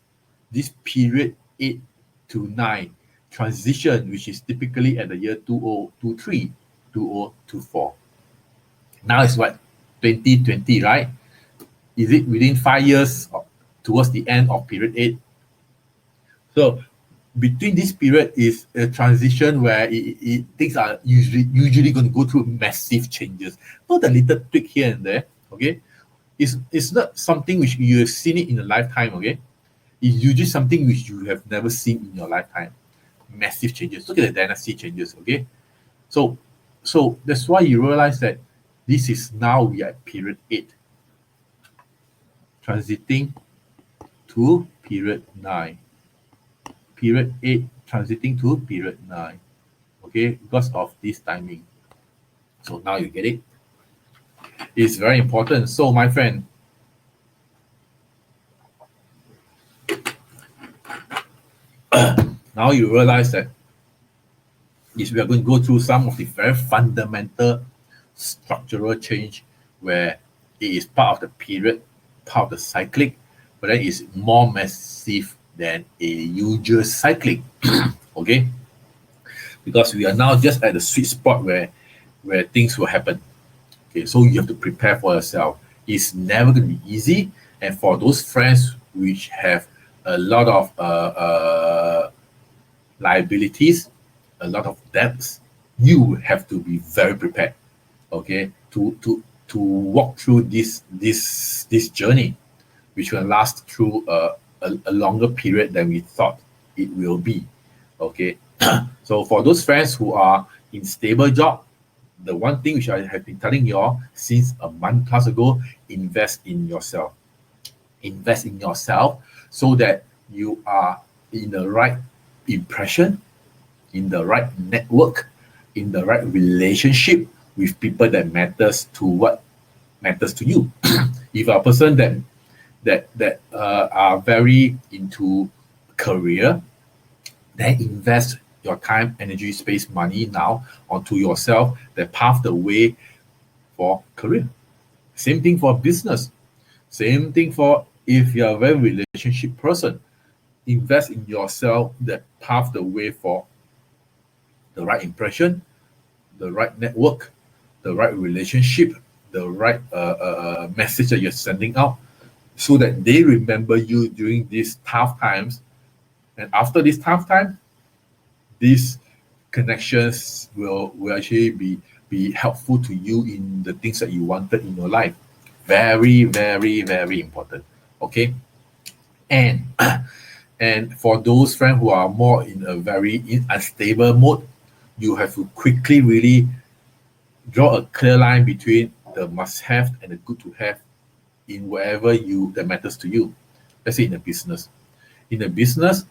this period 8 to 9 transition, which is typically at the year 2023, 2024. Now it's what? 2020, right? Is it within 5 years towards the end of period 8? So between this period is a transition where things are usually going to go through massive changes. Not a little tweak here and there, okay? It's not something which you have seen it in a lifetime, okay? It's usually something which you have never seen in your lifetime. Massive changes. Look at the dynasty changes, okay? So that's why you realize that this is now we are at period 8, transiting to period 9. Period 8 transiting to period 9. Okay, because of this timing. So now you get it. It's very important. So my friend, now you realize that we are going to go through some of the very fundamental structural change where it is part of the period, part of the cyclic, but then it's more massive than a usual cyclic. Okay, because we are now just at the sweet spot where things will happen. Okay, so you have to prepare for yourself. It's never going to be easy, and for those friends which have a lot of liabilities, a lot of debts, you have to be very prepared. Okay, to walk through this journey, which will last through a longer period than we thought it will be. Okay, so for those friends who are in stable job, the one thing which I have been telling you all since a month plus ago, invest in yourself. Invest in yourself so that you are in the right impression, in the right network, in the right relationship with people that matters to what matters to you. If you're a person that are very into career, then invest your time, energy, space, money now onto yourself that pave the way for career. Same thing for business. Same thing for if you're a very relationship person. Invest in yourself that pave the way for the right impression, the right network, the right relationship, the right message that you're sending out, so that they remember you during these tough times. And after this tough time, these connections will actually be helpful to you in the things that you wanted in your life. Very, very, very important. Okay. And and for those friends who are more in a very unstable mode, you have to quickly really draw a clear line between the must have and the good to have in wherever you that matters to you. Let's say in a business. In a business,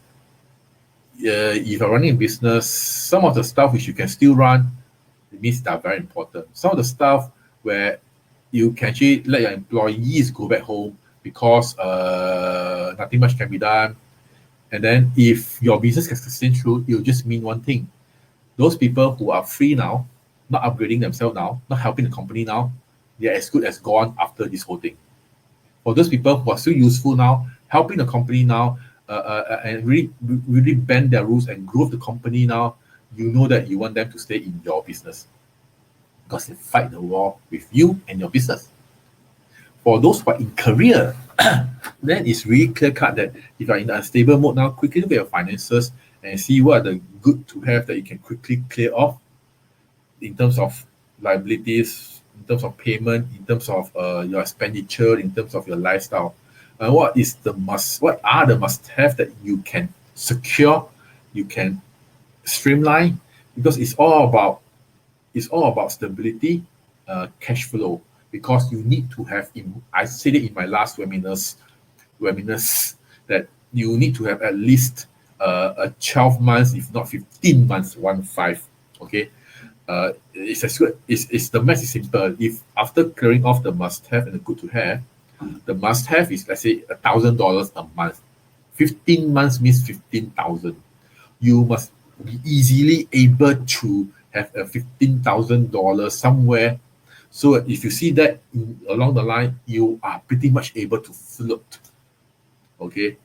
if you're running a business, some of the stuff which you can still run, it means that are very important. Some of the stuff where you can actually let your employees go back home because nothing much can be done. And then if your business can sustain through, it'll just mean one thing. Those people who are free now, not upgrading themselves now, not helping the company now, they're as good as gone after this whole thing. For those people who are still useful now, helping the company now, and really bend their rules and grow the company now, you know that you want them to stay in your business because they fight the war with you and your business. For those who are in career, then it's really clear cut that if you're in an unstable mode now, quickly look at your finances and see what are the good to have that you can quickly clear off in terms of liabilities, in terms of payment, in terms of your expenditure, in terms of your lifestyle. What are the must have that you can secure, you can streamline, because it's all about stability, cash flow. Because you need to have, I said it in my last webinars that you need to have at least a 12 months, if not 15 months, 1-5. Okay, it's as good. It's the math is simple. If after clearing off the must have and the good to have, the must have is, let's say, $1,000 a month. 15 months means 15,000. You must be easily able to have a $15,000 somewhere. So if you see that along the line, you are pretty much able to float. Okay.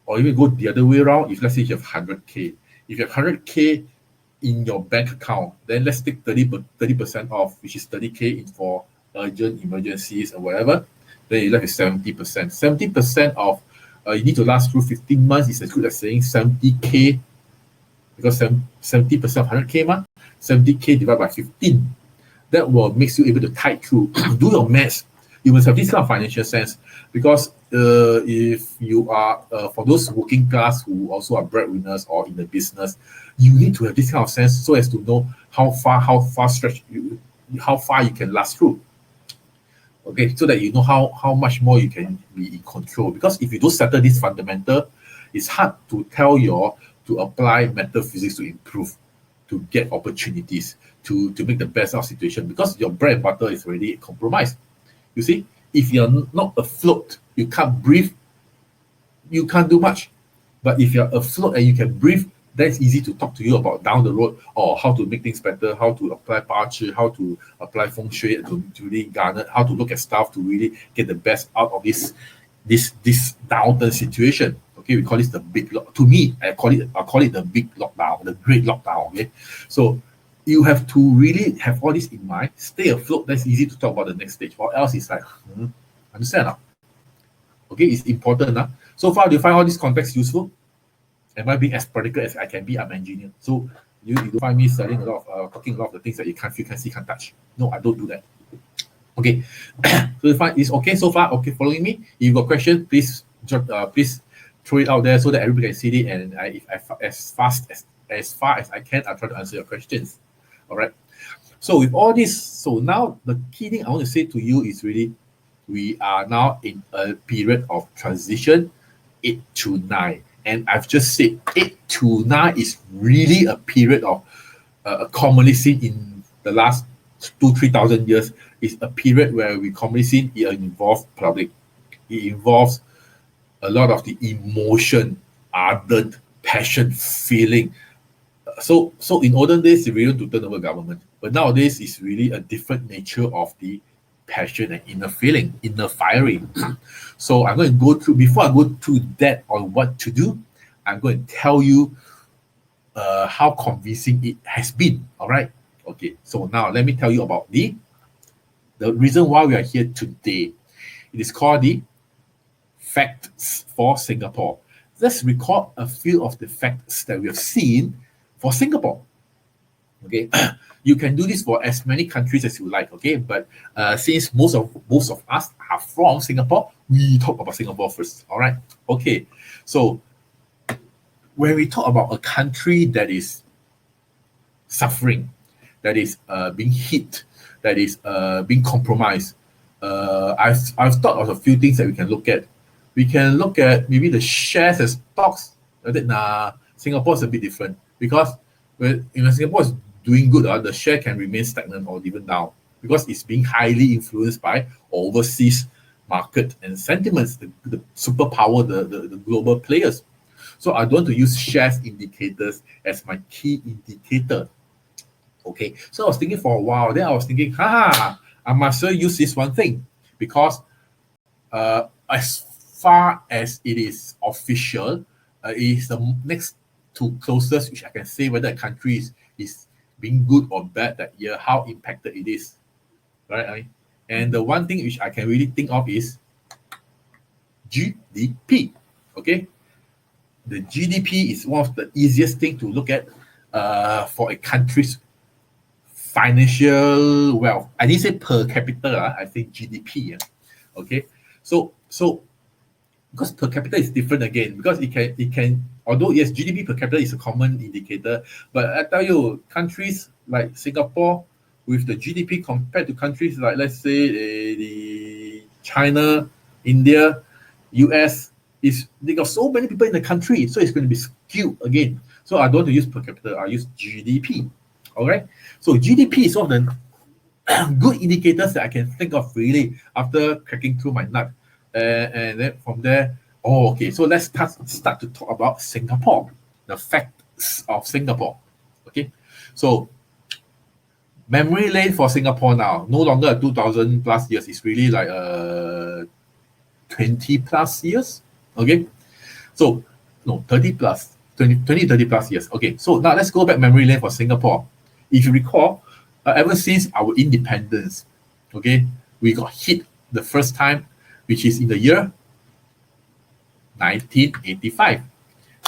Or even go the other way around. If let's say you have 100K. If you have 100K in your bank account, then let's take 30% off, which is 30K in for urgent emergencies or whatever. Then you left with 70%. 70% of you need to last through 15 months is as good as saying 70K, because 70% of 100K, 70K divided by 15. That will makes you able to tide through. Do your maths. You must have this kind of financial sense, because if you are for those working class who also are breadwinners or in the business, you need to have this kind of sense so as to know how far you can last through. Okay, so that you know how much more you can be in control. Because if you don't settle this fundamental, it's hard to to apply metaphysics to improve, to get opportunities, to make the best out of situation, because your bread and butter is already compromised. You see, if you're not afloat, you can't breathe, you can't do much. But if you're afloat and you can breathe, then it's easy to talk to you about down the road, or how to make things better, how to apply parchi, how to apply feng shui to really garner, how to look at stuff to really get the best out of this downturn situation. Okay, we call this the big lock. To me, I call it the big lockdown, the great lockdown. Okay, so you have to really have all this in mind, stay afloat. That's easy to talk about the next stage. Or else it's like, understand now? Okay, it's important now. So far, do you find all this context useful? Am I being as practical as I can be? I'm an engineer. So you don't find me selling a lot of talking a lot of the things that you can't feel, can't see, can't touch. No, I don't do that. Okay. So you find it's okay so far? Okay, following me? If you've got questions, please throw it out there so that everybody can see it, and as far as I can, I'll try to answer your questions. All right. So with all this, so now the key thing I want to say to you is really, we are now in a period of transition, 8 to 9. And I've just said 8 to 9 is really a period of commonly seen in the last 2-3 thousand years is a period where we commonly seen it involves public. It involves a lot of the emotion, ardent, passion, feeling. So in olden days, it's really to turn over government, but nowadays it's really a different nature of the passion and inner feeling, inner firing. So I'm going to go through, before I go through that on what to do, I'm going to tell you how convincing it has been. All right. Okay. So now let me tell you about the reason why we are here today. It is called the facts for Singapore. Let's record a few of the facts that we have seen for Singapore. Okay. You can do this for as many countries as you like. Okay. But since most of us are from Singapore, we talk about Singapore first. All right. Okay. So when we talk about a country that is suffering, that is being hit, that is being compromised, I've thought of a few things that we can look at. We can look at maybe the shares and stocks. Singapore is a bit different because when Singapore is doing good, the share can remain stagnant or even down because it's being highly influenced by overseas market and sentiments, the superpower, the global players. So I don't want to use shares indicators as my key indicator. Okay, so I was thinking for a while. Then I was thinking, I must use this one thing because as far as it is official, it is the next to closest which I can say whether a country is being good or bad that year, how impacted it is. Right? And the one thing which I can really think of is GDP. Okay, the GDP is one of the easiest thing to look at for a country's financial wealth. I didn't say per capita, I say GDP. Okay, so because per capita is different again, because it can although yes, GDP per capita is a common indicator, but I tell you, countries like Singapore with the GDP compared to countries like, let's say, the China, India, US, they got so many people in the country, so it's going to be skewed again. So I don't want to use per capita, I use GDP. All right. So GDP is one of the good indicators that I can think of really after cracking through my nut. And then from there, okay. So let's start to talk about Singapore, the facts of Singapore. Okay. So memory lane for Singapore now, no longer 2,000 plus years. It's really like 20 plus years. Okay. So no, 30 plus, 30 plus years. Okay. So now let's go back memory lane for Singapore. If you recall, ever since our independence, okay, we got hit the first time, which is in the year 1985.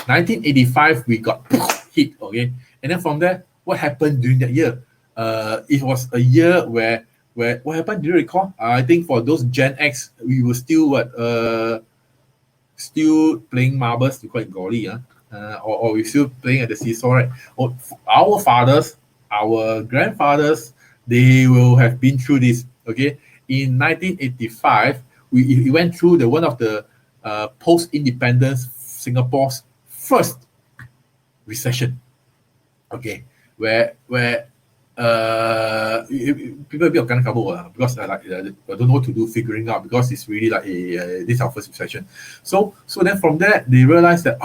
1985, we got hit, okay? And then from there, what happened during that year? It was a year where what happened? Do you recall? I think for those Gen X, we were still still playing marbles, we call it golly, or we're still playing at the seesaw, right? Or our fathers, our grandfathers, they will have been through this. Okay, in 1985, we went through one of the post-independence Singapore's first recession. Okay, where people a bit of kabur because I don't know what to do figuring out because it's really like this is our first recession. So then from there they realized that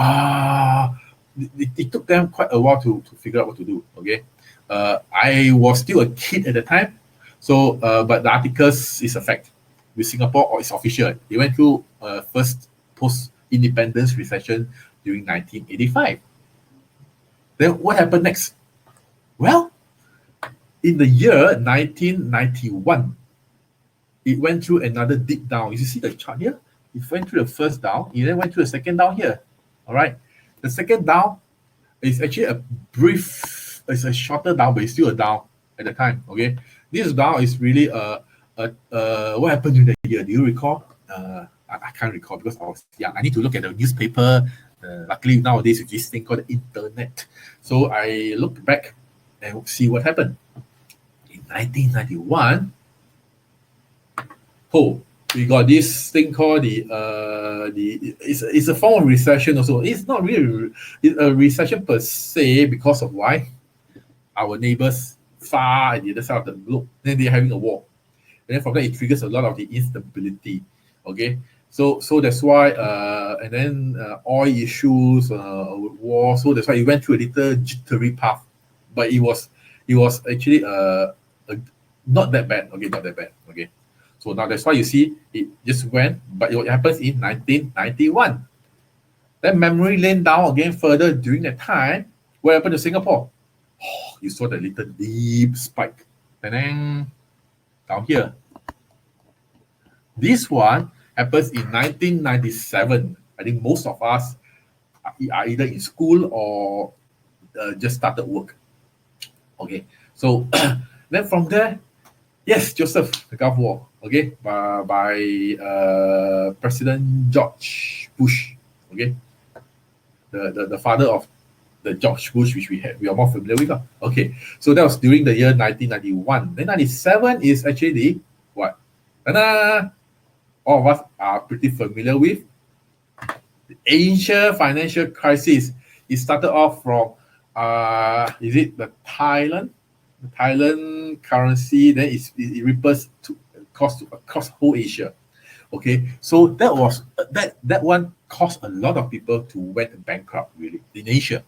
it took them quite a while to figure out what to do. Okay. I was still a kid at the time, so but the articles is a fact with Singapore, or it's official. They went through first post-independence recession during 1985. Then what happened next? Well, in the year 1991, it went through another deep down. You see the chart here? It went through the first down, it then went through the second down here. All right, the second down is actually it's a shorter down, but it's still a down at the time. Okay, this down is really what happened during the year? Do you recall? I can't recall because I was young. I need to look at the newspaper. Luckily nowadays with this thing called the internet, so I looked back and see what happened in 1991. We got this thing called it's a form of recession also. It's not really a recession per se because of why? our neighbors far at the other side of the globe. Then they're having a war. And then from there, it triggers a lot of the instability. Okay, so that's why, and then oil issues, war. So that's why it went through a little jittery path, but it was actually a, not that bad. Okay, not that bad. Okay, so now that's why you see it just went, but it happens in 1991. Then memory lane down again further during that time. What happened to Singapore? Oh, you saw the little deep spike. And then down here. This one happens in 1997. I think most of us are either in school or just started work. Okay, so then from there, yes, Joseph, the Gulf War, okay, by President George Bush, okay, the father of the George Bush, which we are more familiar with. Okay, so that was during the year 1991. Then 97 is actually the what? Ta-da! All of us are pretty familiar with the Asian financial crisis. It started off from is it the Thailand currency? Then it ripples to across whole Asia. Okay, so that one caused a lot of people to went bankrupt really in Asia.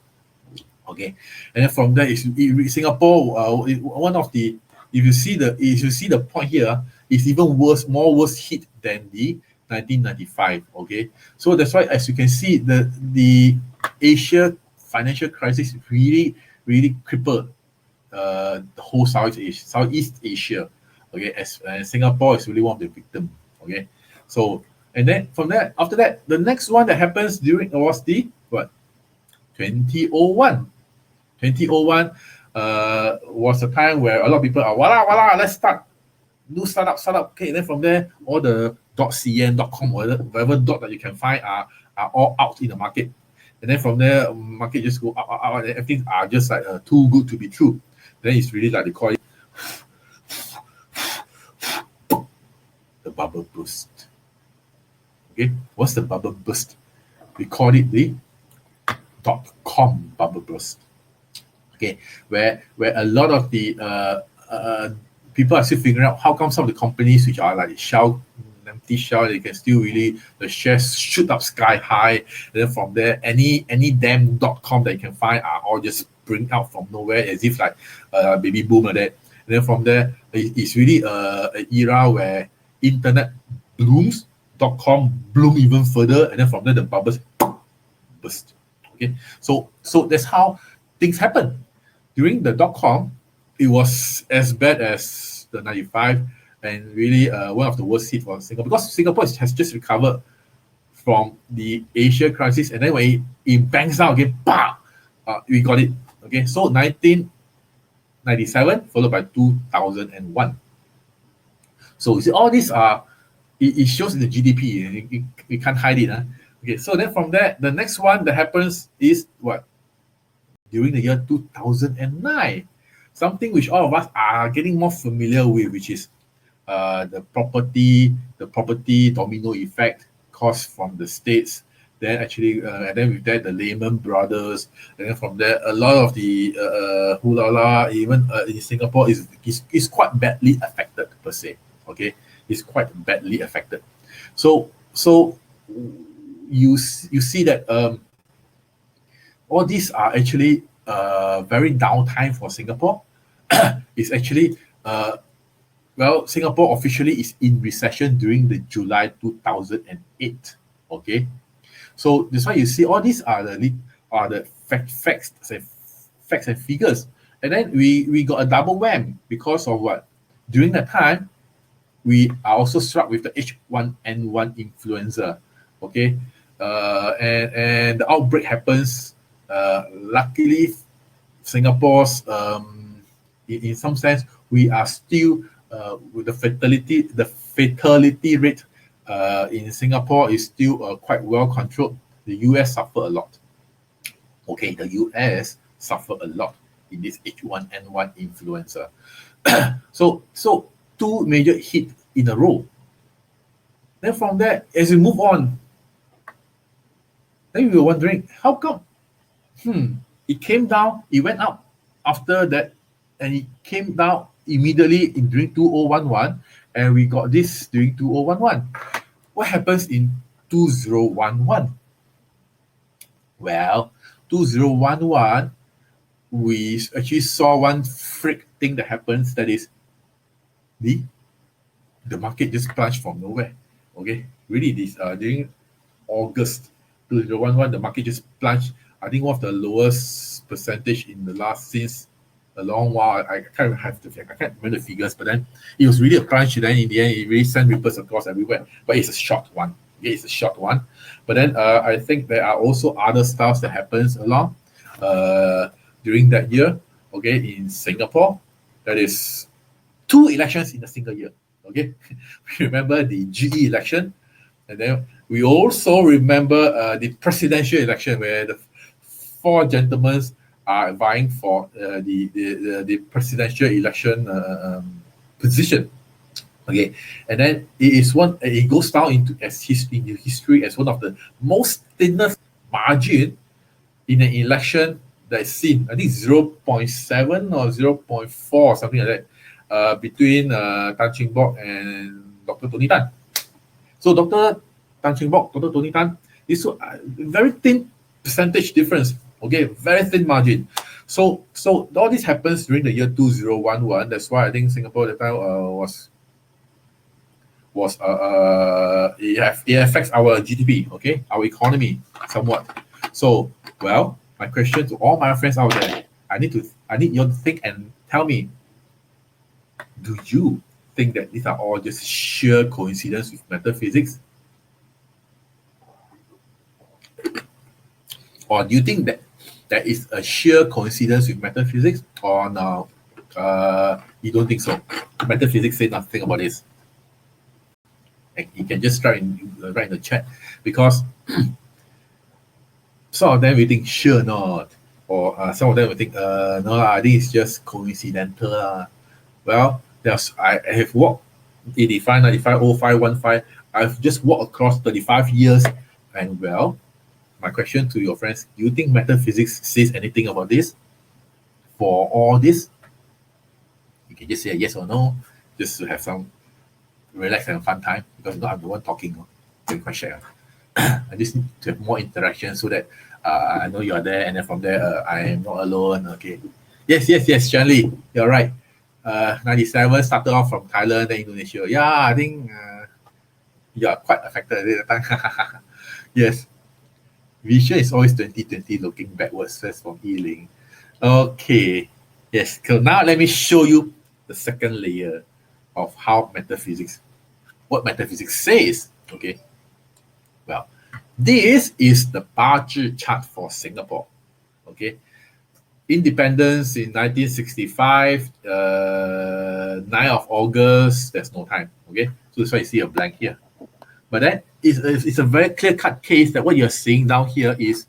Okay, and then from there is Singapore. One of the, if you see the point here, it's even worse hit than the 1995. Okay, so that's why, as you can see, the Asia financial crisis really crippled the whole Southeast Asia. Okay, and Singapore is really one of the victims. Okay, so and then from there, after that, the next one that happens during was the what 2001. 2001 was a time where a lot of people are voila, let's start new startup. Okay, and then from there, all the .cn, .com, whatever dot that you can find are all out in the market. And then from there, market just go up, and everything are just like too good to be true. Then it's really like they call it the bubble burst. Okay, what's the bubble burst? We call it the .com bubble burst. Okay, where a lot of the people are still figuring out how come some of the companies which are like empty shell, they can still really, the shares shoot up sky high, and then from there any damn .com that you can find are all just spring out from nowhere as if like baby boom like that. And then from there, it's really an era where internet blooms, .com bloom even further, and then from there the bubbles burst. Okay, so that's how things happen. During the .com, it was as bad as the 95, and really one of the worst hit for Singapore, because Singapore has just recovered from the Asia crisis, and then when it bangs out again, we got it. Okay, so 1997 followed by 2001. So you see, all these are it shows in the GDP. You can't hide it. Okay, so then from there, the next one that happens is what? During the year 2009, something which all of us are getting more familiar with, which is the property domino effect caused from the States. Then actually, and then with that, the Lehman Brothers, and then from there, a lot of the even in Singapore is quite badly affected per se. Okay, it's quite badly affected. So you see that all these are actually very downtime for Singapore. It's actually Singapore officially is in recession during the July 2008. Okay, so that's why you see all these are the facts and figures, and then we got a double whammy because of what? During that time, we are also struck with the H1N1 influenza. Okay, and the outbreak happens. Luckily, Singapore's in some sense we are still with the fatality rate in Singapore is still quite well controlled. The US suffer a lot. Okay, the US suffer a lot in this H1N1 influenza. so two major hits in a row. Then from there, as we move on, then we were wondering how come it came down, it went up after that and it came down immediately during 2011, and we got this during 2011. What happens in 2011? Well, 2011, we actually saw one freak thing that happens, that is the market just plunged from nowhere. Okay, really, this during August 2011, the market just plunged. I think one of the lowest percentage in the last since a long while. I can't have to, I can't remember the figures, but then it was really a plunge. Then in the end, it really sent ripples across everywhere. But it's a short one. Okay, it's a short one. But then I think there are also other stuff that happens along during that year. Okay, in Singapore, that is 2 elections in a single year. Okay, we remember the GE election, and then we also remember the presidential election where the 4 gentlemen are vying for the presidential election position. Okay, and then it goes down into history as one of the most thinnest margin in an election that is seen. I think 0.7 or 0.4 or something like that between Tan Cheng Bock and Dr. Tony Tan. So Dr. Tan Cheng Bock, Dr. Tony Tan, this was very thin percentage difference. Okay, very thin margin. So all this happens during the year 2011. That's why I think Singapore at the time it affects our GDP, okay, our economy somewhat. So, well, my question to all my friends out there, I need you to think and tell me, do you think that these are all just sheer coincidence with metaphysics? Or do you think that there is a sheer coincidence with metaphysics? Or no, you don't think so? Metaphysics say nothing about this. And you can just write in the chat, because some of them will think sure not, or some of them will think no, I think it's just coincidental. Well, I have walked 85, 95, 05, 15. I've just walked across 35 years, and well, my question to your friends: do you think metaphysics says anything about this? For all this, you can just say yes or no, just to have some relax and fun time, because I'm the one talking. Very quite shy. I just need to have more interaction so that I know you are there, and then from there I am not alone. Okay. Yes, Stanley, you're right. 97 started off from Thailand, then Indonesia. Yeah, I think you are quite affected at that time. Yes. Vision is always 2020 looking backwards. That's from Ealing. Okay. Yes. So now let me show you the second layer of how what metaphysics says. Okay. Well, this is the Bazi chart for Singapore. Okay. Independence in 1965, 9th of August, there's no time. Okay. So that's why you see a blank here. But then it's a very clear-cut case that what you're seeing down here is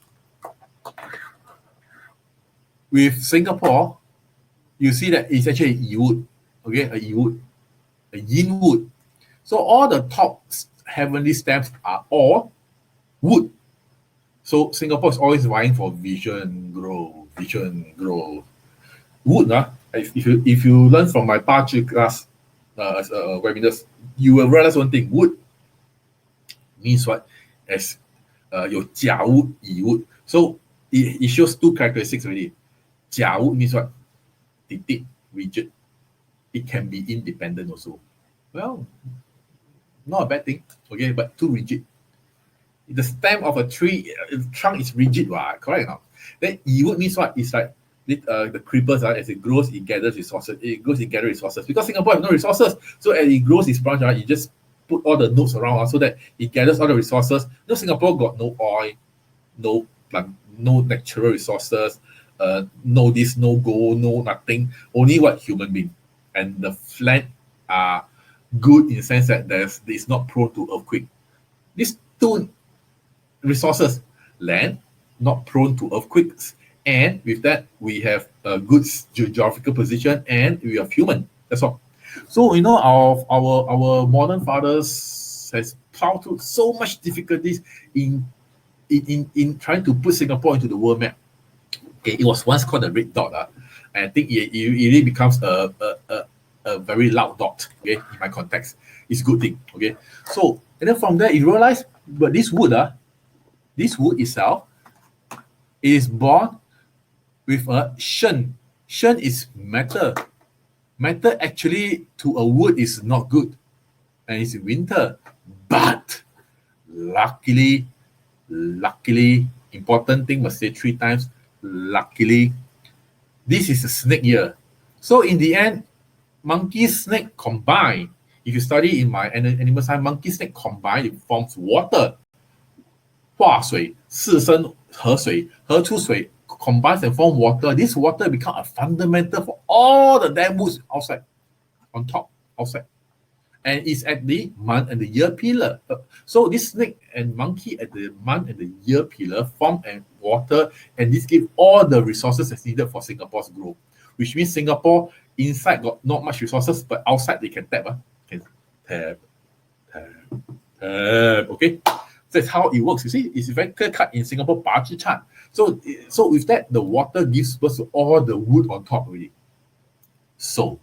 with Singapore, you see that it's actually a Yi-wood. Okay, a Yi-wood, a yin-wood. So all the top heavenly stamps are all wood. So Singapore is always vying for vision, grow, vision, grow. Wood, if you learn from my Bazi class webinars, you will realize one thing: wood means what? As your Jia wood, Yi wood. So it shows 2 characteristics already. Jia wood means what? Deep, rigid. It can be independent also. Well, not a bad thing, okay, but too rigid. The stem of a tree, trunk is rigid, right? Correct or not? Then Yi wood means what? It's like the creepers, as it grows, it gathers resources. It grows, it gathers resources. Because Singapore has no resources. So as it grows its branch, you just put all the nodes around so that it gathers all the resources. Singapore got no oil, no plant, no natural resources, no this, no gold, no nothing. Only what? Human being. And the land are good in the sense that it's not prone to earthquake. These 2 resources: land, not prone to earthquakes, and with that we have a good geographical position, and we have human. That's all. So our modern fathers has plowed through so much difficulties in trying to put Singapore into the world map. Okay, it was once called the red dot, And I think it really becomes a very loud dot, okay, in my context. It's a good thing, okay. So, and then from there, you realize, but this wood itself is born with a shen. Shen is metal. Metal actually to a wood is not good, and it's winter. But luckily, important thing must say 3 times. Luckily, this is a snake year. So in the end, monkey snake combine. If you study in my animal science, monkey snake combine, it forms water. 化水, 四生河水, 河出水 combines and form water. This water become a fundamental for all the damn woods outside, on top, outside. And it's at the month and the year pillar. So this snake and monkey at the month and the year pillar form and water, and this gives all the resources that's needed for Singapore's growth. Which means Singapore inside got not much resources, but outside they can tap. Can tap. Okay. That's how it works. You see, it's very clear cut in Singapore Bazi chart. So with that, the water gives birth to all the wood on top already. So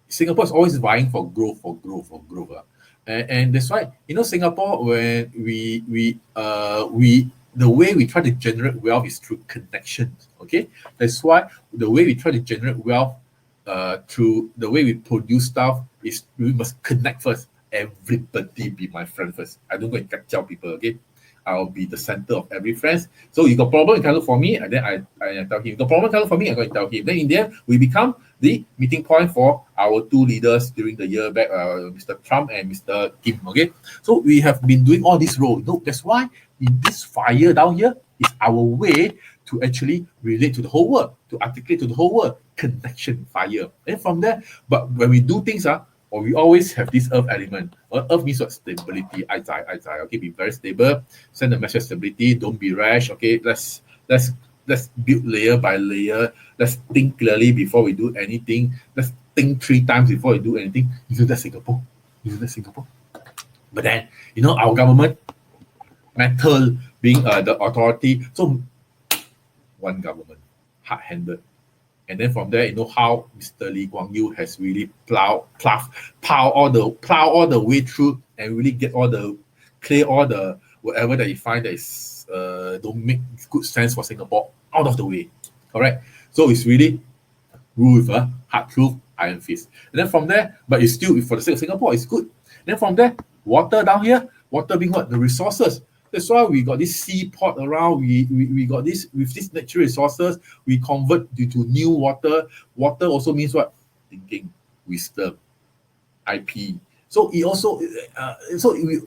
Singapore is always vying for growth. And that's why, Singapore, when we the way we try to generate wealth is through connections. Okay, that's why the way we try to generate wealth through the way we produce stuff is we must connect first. Everybody be my friend first. I don't go and tell people. Okay, I'll be the center of every friend. So you got problem, you can look for me, and then I tell him. You got problem, you can look for me, I go and tell him. Then in the end, we become the meeting point for our two leaders during the year back, Mr. Trump and Mr. Kim. Okay, so we have been doing all this role. That's why in this fire down here is our way to actually relate to the whole world, to articulate to the whole world. Connection fire. And from there, but when we do things, or we always have this earth element. Earth means what? Stability. Okay, be very stable. Send the message of stability. Don't be rash. Okay, let's build layer by layer. Let's think clearly before we do anything. Let's think 3 times before we do anything. Isn't that Singapore? But then, our government, metal being the authority. So one government, hard-handed. And then from there, how Mr. Lee Kuan Yew has really plow all the way through and really clear all the whatever that you find that is don't make good sense for Singapore out of the way. Correct? So it's really rule with a hard truth, iron fist. And then from there, but it's still for the sake of Singapore, it's good. Then from there, water down here, water being what? The resources. That's why we got this seaport around. We got this with these natural resources. We convert to new water. Water also means what? Thinking, wisdom, IP. So it also so we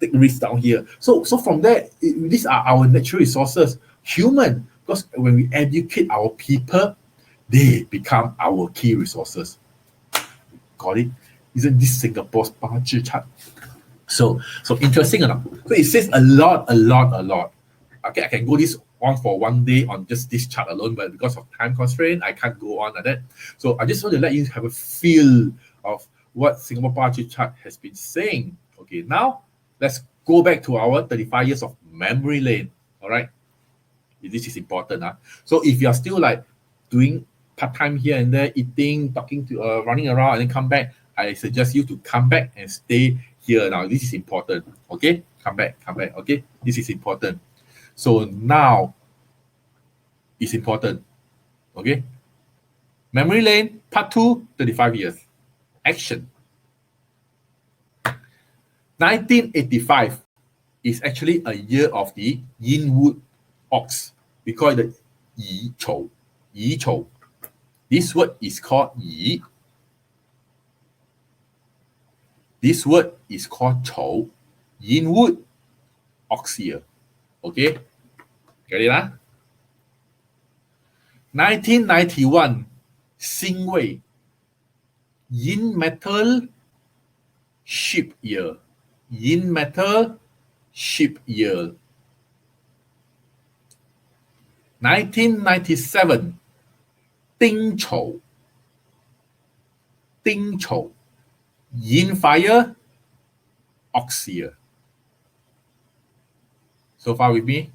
take risks down here. So from there, these are our natural resources. Human, because when we educate our people, they become our key resources. Got it? Isn't this Singapore's Bazi chart? So interesting enough. So it says a lot. Okay, I can go this on for one day on just this chart alone, but because of time constraint, I can't go on like that. So I just want to let you have a feel of what Singapore Bazi chart has been saying. Okay, now let's go back to our 35 years of memory lane. All right, this is important. So if you're still like doing part-time here and there, eating, talking to, running around, and then come back, I suggest you to come back and stay here now. This is important. Okay, come back. Okay, this is important. So now it's important. Okay, memory lane part 2, 35 years. Action. 1985 is actually a year of the yin wood ox. We call it the yi chou. Yi chou. This word is called yi. This word is called chou. Yin wood, ox year. Okay? Get it? 1991, Xing Wei. Yin metal, sheep year. Yin metal, sheep year. 1997, Ding Chou. Ding Chou. Yin fire, ox year. So far with me?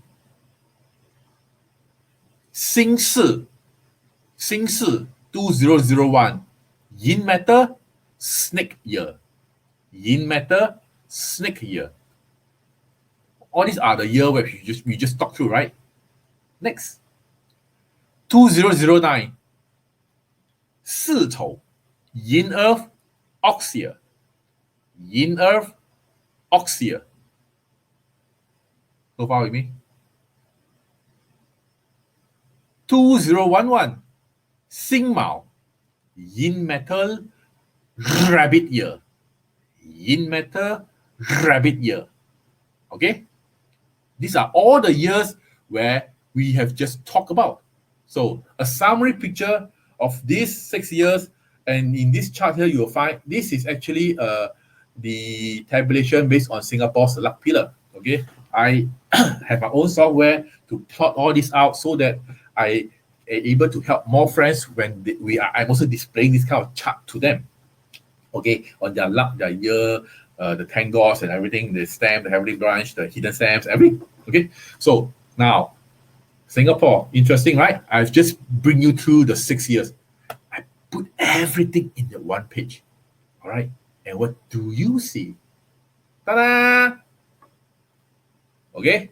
Xing Si. 2001. Yin matter, snake year. Yin matter, snake year. All these are the year where we just talked through, right? Next. 2009. 巳丑, yin earth, ox year. Yin earth, ox year. So far with me? 2011. 辛卯, yin metal, rabbit year. Yin metal, rabbit year. Okay? These are all the years where we have just talked about. So a summary picture of these 6 years, and in this chart here, you'll find this is actually the tabulation based on Singapore's luck pillar. Okay, I have my own software to plot all this out so that I am able to help more friends when I'm also displaying this kind of chart to them. Okay, on their luck, their year, the 10 gods and everything, the stamp, the heavenly branch, the hidden stamps, everything. Okay, so now Singapore, interesting, right? I've just bring you through the 6 years. I put everything in the one page. All right, and what do you see? Ta-da! Okay,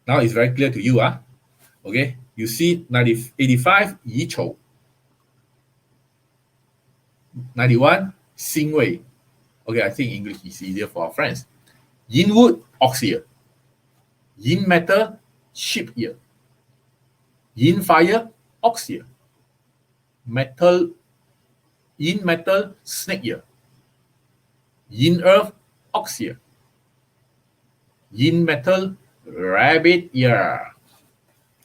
now it's very clear to you, huh? Okay, you see 85 Yi Chou, 91 Xing Wei. Okay, I think English is easier for our friends. Yin wood, ox year. Yin metal, sheep year. Yin fire, ox year. Yin metal, snake year. Yin earth, ox year. Yin metal, rabbit year.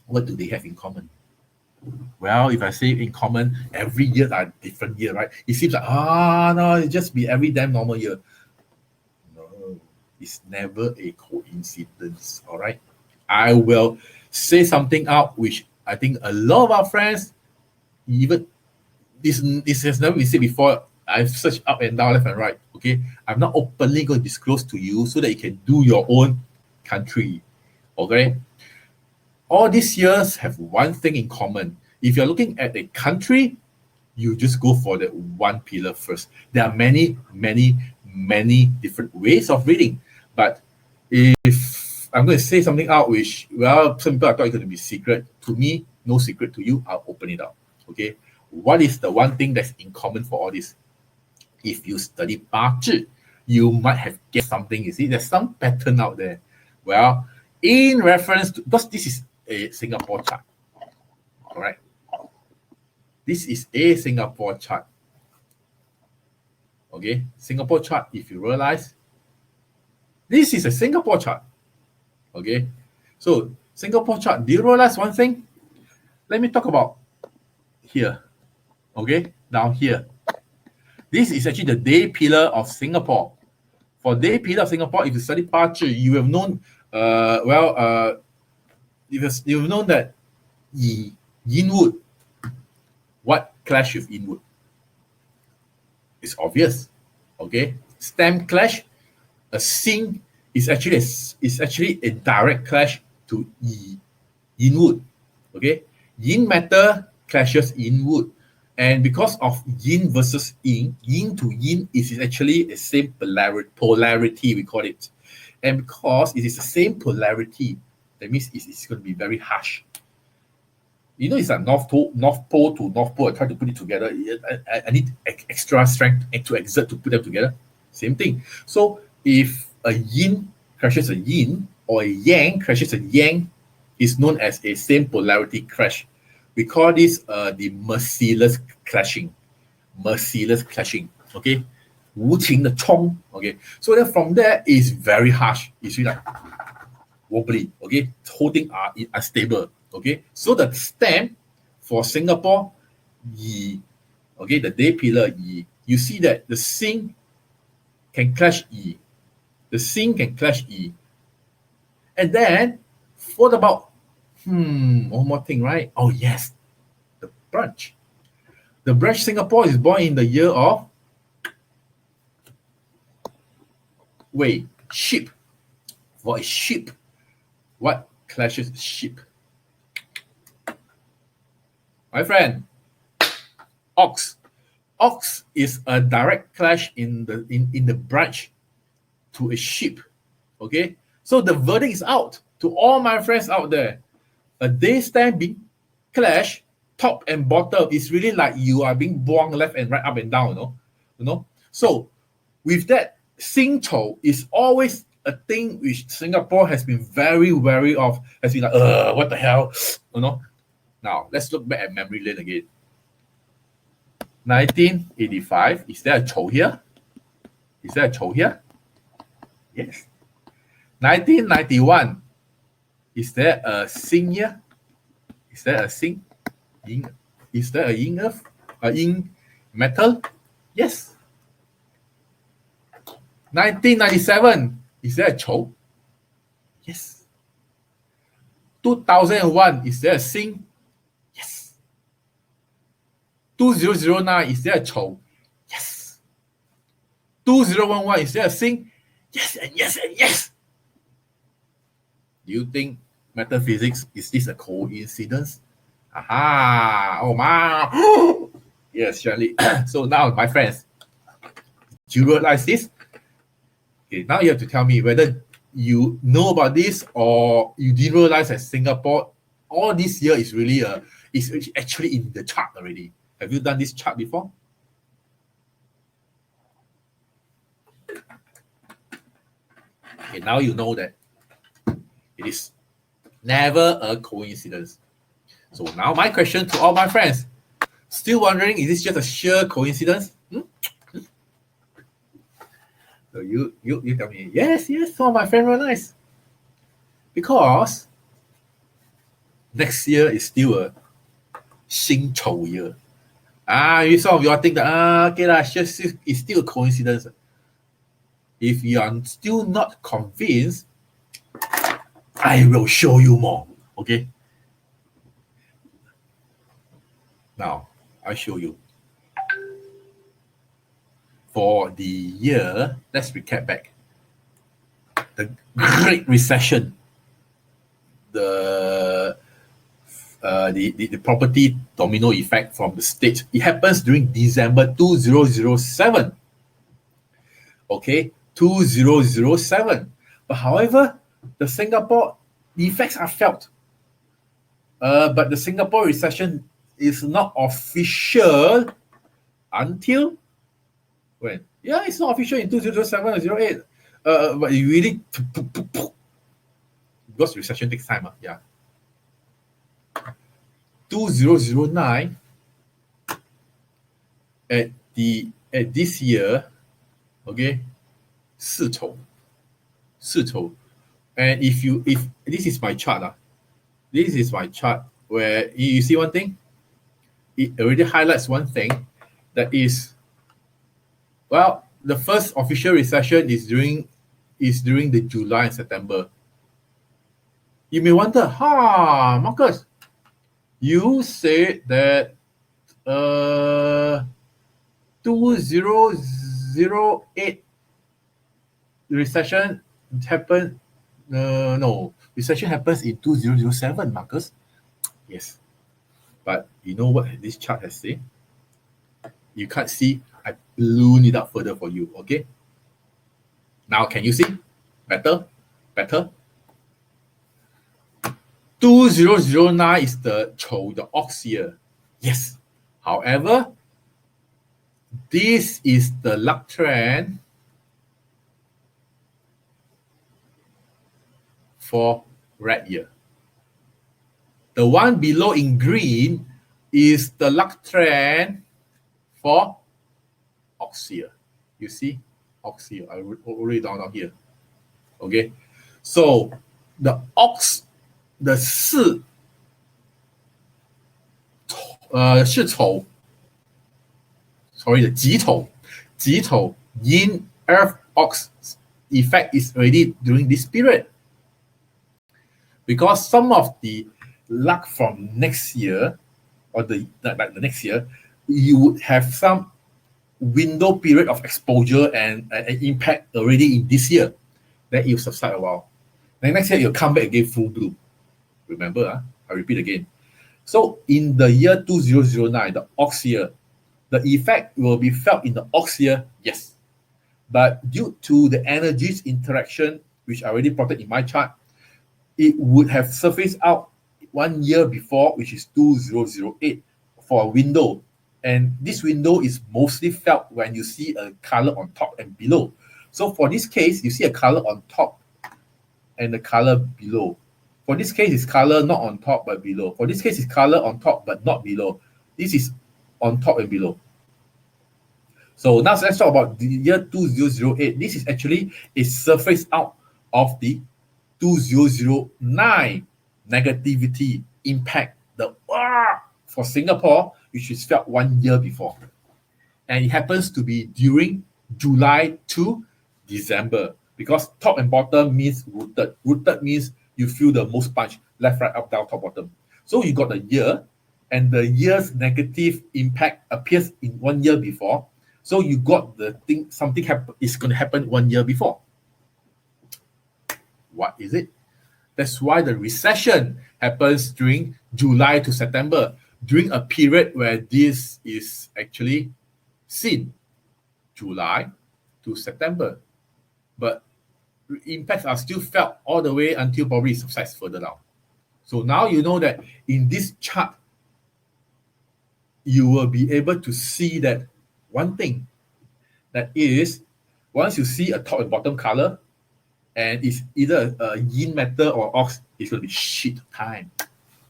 What do they have in common? Well, if I say in common, every year are different year, right? It seems like, no, it just be every damn normal year. No, it's never a coincidence, all right? I will say something out which I think a lot of our friends, even this has never been said before. I've searched up and down, left and right. Okay, I'm not openly going to disclose to you so that you can do your own country. Okay, all these years have one thing in common. If you're looking at a country, you just go for the one pillar first. There are many, many, many different ways of reading. But if I'm going to say something out which, well, some people I thought it's going to be secret. To me, no secret. To you, I'll open it up. Okay, what is the one thing that's in common for all this? If you study Bazi, you might have guessed something. You see, there's some pattern out there. Well, in reference to, because this is a Singapore chart, all right? This is a Singapore chart. Okay, Singapore chart, if you realize, this is a Singapore chart. Okay, so Singapore chart, do you realize one thing? Let me talk about here. Okay, down here. This is actually the day pillar of Singapore. For day pillar of Singapore, if you study Bazi, you have known, you've known that Yin wood, what clash with Yin wood? It's obvious. Okay, stem clash. A Xing is actually a direct clash to Yin wood. Okay, Yin matter clashes Yin wood. And because of yin versus yin, yin to yin is actually the same polarity, we call it. And because it is the same polarity, that means it's going to be very harsh. You know, it's like North Pole to North Pole. I try to put it together. I need extra strength to exert to put them together. Same thing. So if a yin crashes a yin or a yang crashes a yang, is known as a same polarity crash. We call this the merciless clashing. Merciless clashing. Okay. 无情的冲. Okay. So then from there is very harsh. It's really like wobbly. Okay. Holding are unstable. Okay. So the stem for Singapore, Yi. Okay. The day pillar, Yi. You see that the Xing can clash Yi. The Xing can clash Yi. And then, what about one more thing, right? Oh, yes, the branch. The branch Singapore is born in the year of sheep. For a sheep, what clashes sheep? My friend, ox. Ox is a direct clash in the branch to a sheep. Okay, so the verdict is out to all my friends out there. A day stand being clash top and bottom is really like you are being buang left and right, up and down. So with that, Sing Chou is always a thing which Singapore has been very wary of. Has been like, what the hell, Now let's look back at memory lane again. 1985. Is there a Chou here? Is there a Chou here? Yes. 1991. Is there a Sing here? Is there a Sing? Ying? Is there a Ying Earth? A Ying metal? Yes. 1997. Is there a Chou? Yes. 2001. Is there a Sing? Yes. 2009. Is there a Chou? Yes. 2011. Is there a Sing? Yes and yes and yes. Do you think metaphysics, is this a coincidence? Aha! Oh my! Yes, surely. So now, my friends, do you realize this? Okay, now you have to tell me whether you know about this or you didn't realize that Singapore all this year is really is actually in the chart already. Have you done this chart before? Okay, now you know that it is never a coincidence. So now my question to all my friends, still wondering, is this just a sheer coincidence? So you tell me, yes, some of my friends were nice. Because next year is still a Xing Chou year. Some of you all think that, okay, it's still a coincidence. If you are still not convinced, I will show you more. Okay? Now, I'll show you. For the year, let's recap back. The Great Recession, the property domino effect from the state. It happens during December 2007. Okay, 2007. But however, the Singapore effects are felt. But the Singapore recession is not official until when? Yeah, it's not official in 2007 or 08. But it really, because recession takes time. Yeah. 2009 at this year, okay, 四丑. And if this is my chart, this is my chart where you see one thing, it already highlights one thing, that is, well, the first official recession is during the July and September. You may wonder, Marcus, you said that 2008 recession happened. No, recession happens in 2007, Marcus. Yes, but you know what this chart has said? You can't see. I balloon it up further for you. Okay. Now can you see? Better. 2009 is the Chou, the ox year. Yes. However, this is the luck trend for red year. The one below in green is the luck trend for ox year. You see? Ox year. I already down here. Okay. So the ox, the 是丑 sorry, the 己丑 yin earth ox effect is already during this period. Because some of the luck from next year, or the next year, you would have some window period of exposure and impact already in this year. Then it will subside a while. Then next year, you'll come back again full bloom. Remember, I repeat again. So in the year 2009, the ox year, The effect will be felt in the ox year, yes. But due to the energies interaction, which I already plotted in my chart, it would have surfaced out 1 year before, which is 2008, for a window. And this window is mostly felt when you see a color on top and below. So for this case, you see a color on top and the color below. For this case, it's color not on top but below. For this case, it's color on top but not below. This is on top and below. So now let's talk about the year 2008. This is actually a surface out of the 2009 negativity impact, the for Singapore, which is felt 1 year before. And it happens to be during July to December, because top and bottom means rooted. Rooted means you feel the most punch, left, right, up, down, top, bottom. So you got the year, and the year's negative impact appears in 1 year before. So you got the thing, something is going to happen 1 year before. What is it? That's why the recession happens during July to September, during a period where this is actually seen, July to September. But impacts are still felt all the way until probably it subsides further down. So now you know that in this chart, you will be able to see that one thing, that is, once you see a top and bottom color, and it's either a yin metal or ox, it's going to be shit time.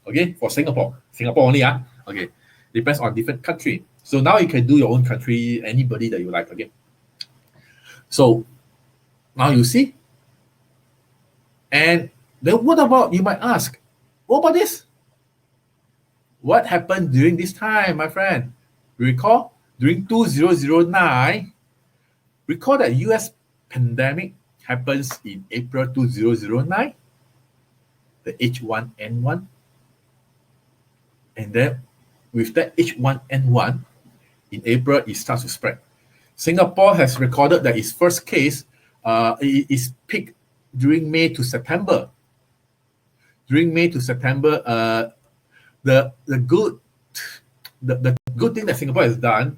Okay, for Singapore only, okay, depends on different country. So now you can do your own country, anybody that you like. Okay, so now you see. And then what about, you might ask, what about this? What happened during this time, my friend? Recall during 2009, recall that US pandemic happens in April 2009, the H1N1. And then with that H1N1, in April, it starts to spread. Singapore has recorded that its first case is peaked during May to September. During May to September, the good thing that Singapore has done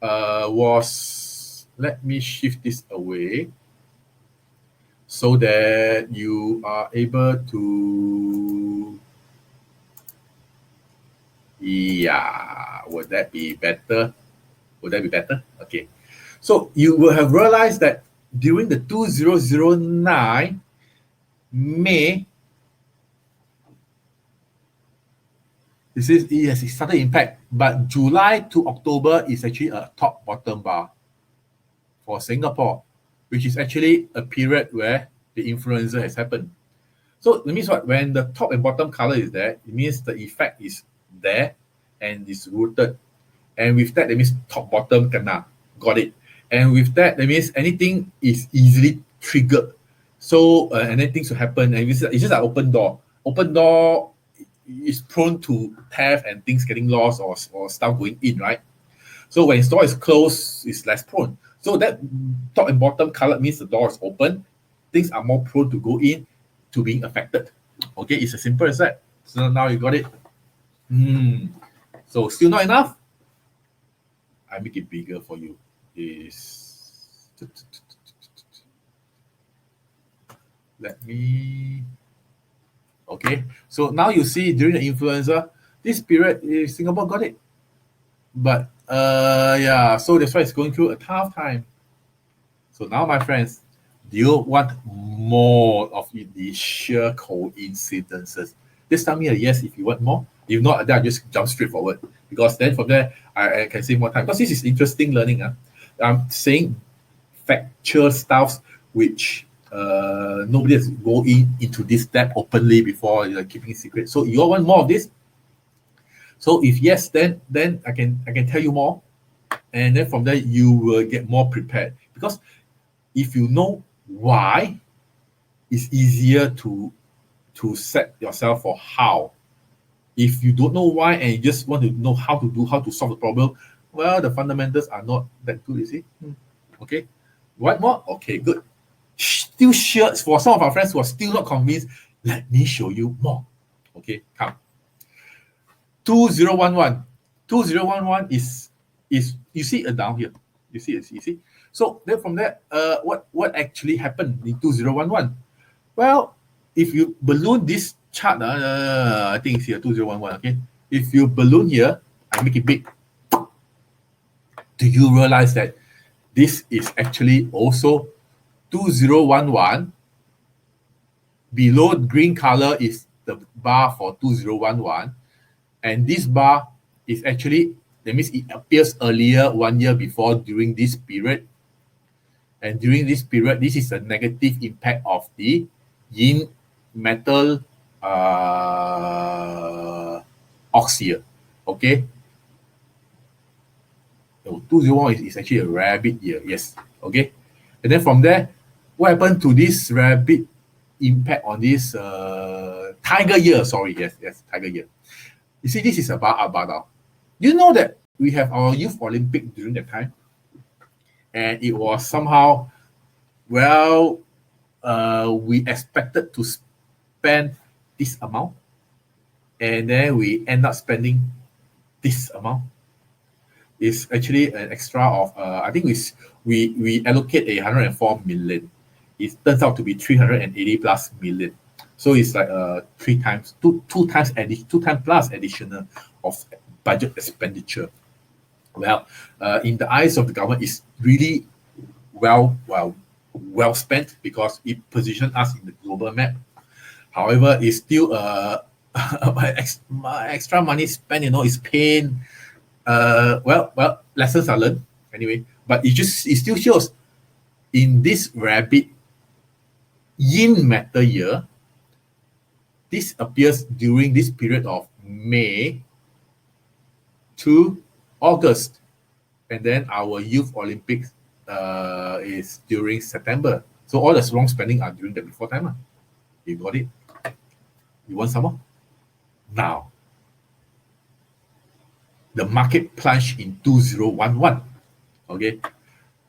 was, let me shift this away so that you are able to, would that be better? Okay. So you will have realized that during the 2009 May, it started impact, but July to October is actually a top bottom bar for Singapore, which is actually a period where the influenza has happened. So that means what? When the top and bottom color is there, it means the effect is there and is rooted. And with that means top bottom kena, got it. And with that means anything is easily triggered. So and then things will happen, and it's just an open door. Open door is prone to theft and things getting lost or stuff going in, right? So when the door is closed, it's less prone. So that top and bottom color means the door is open. Things are more prone to go in, to being affected. Okay, it's as simple as that. So now you got it. So still not enough? I make it bigger for you. Let me. Okay, so now you see during the influenza, this period, Singapore got it. But so that's why it's going through a tough time. So now, my friends, do you want more of these sheer coincidences? Just tell me a yes if you want more. If not, then I just jump straight forward, because then from there I can save more time. Because this is interesting learning. I'm saying factual stuff which nobody has go into this depth openly before, keeping it secret. So you all want more of this? So if yes, then I can tell you more, and then from there you will get more prepared. Because if you know why, it's easier to set yourself for how. If you don't know why and you just want to know how to solve the problem, well, the fundamentals are not that good, you see. Okay, what more? Okay, good. Still sure, for some of our friends who are still not convinced, let me show you more. Okay, come. 2011 is is, you see it down here. You see it, you see. So then from there, what actually happened in 2011? Well, if you balloon this chart, I think it's here 2011. Okay, if you balloon here, I make it big. Do you realize that this is actually also 2011? Below green color is the bar for 2011, and this bar is actually, that means it appears earlier, 1 year before, during this period. And during this period, this is a negative impact of the yin metal ox here. Okay. So 201 is actually a rabbit year. Yes. Okay. And then from there, what happened to this rabbit impact on this tiger year? Sorry. Yes, tiger year. You see, this is about now. You know that we have our youth Olympic during that time, and it was somehow, well, we expected to spend this amount, and then we end up spending this amount. It's actually an extra of I think we allocate 104 million. It turns out to be 380 plus million. So it's like two times plus additional of budget expenditure. Well, in the eyes of the government, it's really well spent because it positioned us in the global map. However, it's still my extra money spent, is pain. Well, lessons are learned anyway. But it still shows in this rabbit yin metal year. This appears during this period of May to August, and then our youth Olympics is during September. So all the strong spending are during the before time. You got it? You want some more? Now, the market plunged in 2011. Okay,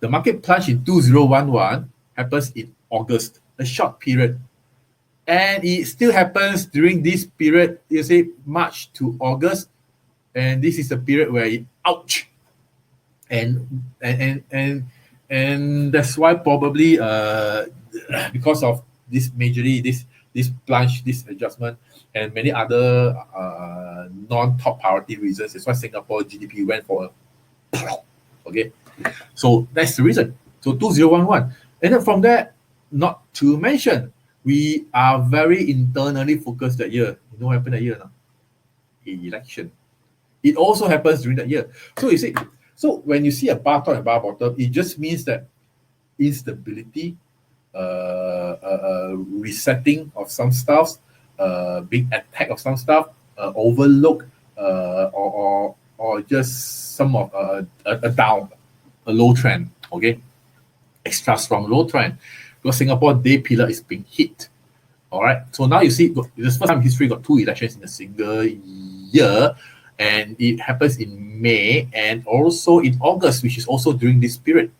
the market plunge in 2011 happens in August, a short period, and it still happens during this period. You say March to August, and this is the period where it ouch, and that's why probably because of this majorly this plunge, this adjustment, and many other non-top priority reasons, that's why Singapore GDP went for a okay. So that's the reason. So 2011, and then from there, not to mention, we are very internally focused that year. You know what happened that year? No? Election. It also happens during that year. So you see, so when you see a bar top and bar bottom, it just means that instability, resetting of some stuff, big attack of some stuff, overlook, or just some of a down, a low trend. Okay, extra strong low trend because Singapore day pillar is being hit. All right, so now you see this first time in history got 2 elections in a single year, and it happens in May and also in August, which is also during this period.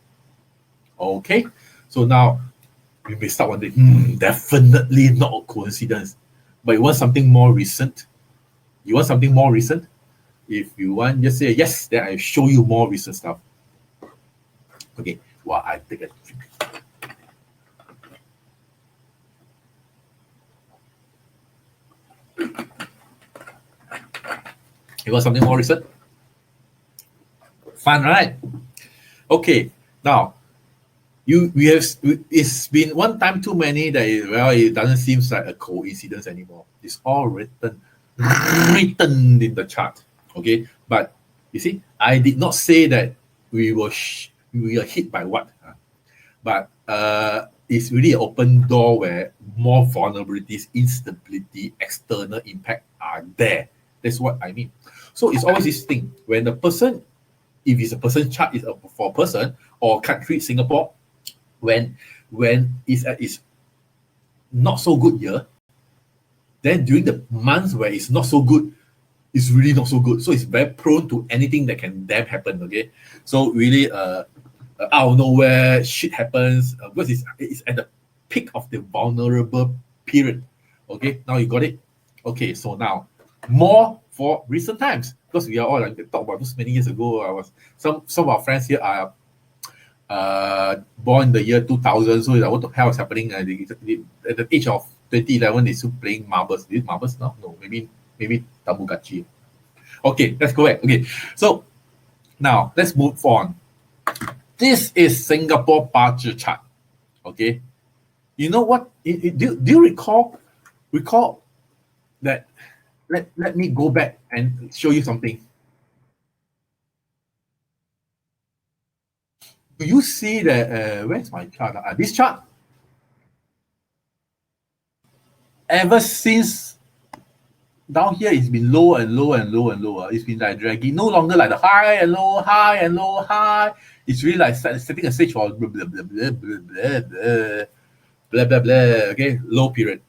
Okay, so now you may start wondering, definitely not a coincidence. But you want something more recent? You want something more recent? If you want, just say yes, then I show you more recent stuff. Okay, well, I take a drink. You want something more recent? Fun, right? Okay, now it's been one time too many that it doesn't seem like a coincidence anymore. It's all written in the chart. Okay, but you see, I did not say that we are hit by what, but it's really an open door where more vulnerabilities, instability, external impact are there. That's what I mean. So it's always this thing when the person, if it's a person chart, is for a person or country, Singapore, when it's not so good year, then during the months where it's not so good, it's really not so good. So it's very prone to anything that can damn happen. Okay, so really out of nowhere shit happens because it's at the peak of the vulnerable period. Okay, now you got it. Okay, so now more for recent times. because we are all like talk about this many years ago. I was some of our friends here are born in the year 2000. So like, what the hell is happening? At the age of 2011, they still playing marbles. Is it marbles now? No, maybe Tamugachi. Okay, let's go back. Okay, so now let's move on. This is Singapore Bazi chart. Okay, you know what? Do you recall that? Let me go back and show you something. Do you see that? Where's my chart? This chart. Ever since down here, it's been low and low and low and low. It's been like dragging, no longer like the high and low, high and low, high. It's really like setting a stage for blah blah blah blah blah blah blah blah blah blah. Okay, low period.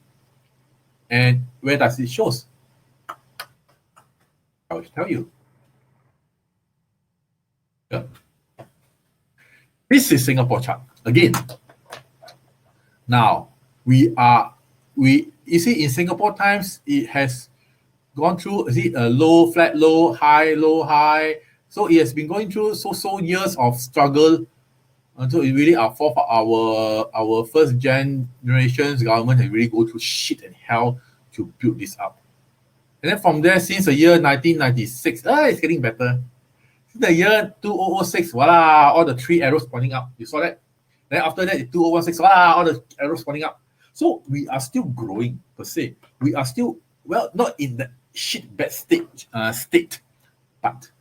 And where does it shows? I will tell you. Yeah. This is Singapore chart again. Now we you see in Singapore times it has gone through, is it a low, flat, low, high. So it has been going through so years of struggle until it really our first generation's government has really go through shit and hell to build this up. And then from there, since the year 1996, it's getting better. Since the year 2006, voila, all the three arrows pointing up. You saw that? Then after that, 2016, voila, all the arrows pointing up. So we are still growing per se. We are still, well, not in the shit bad state, but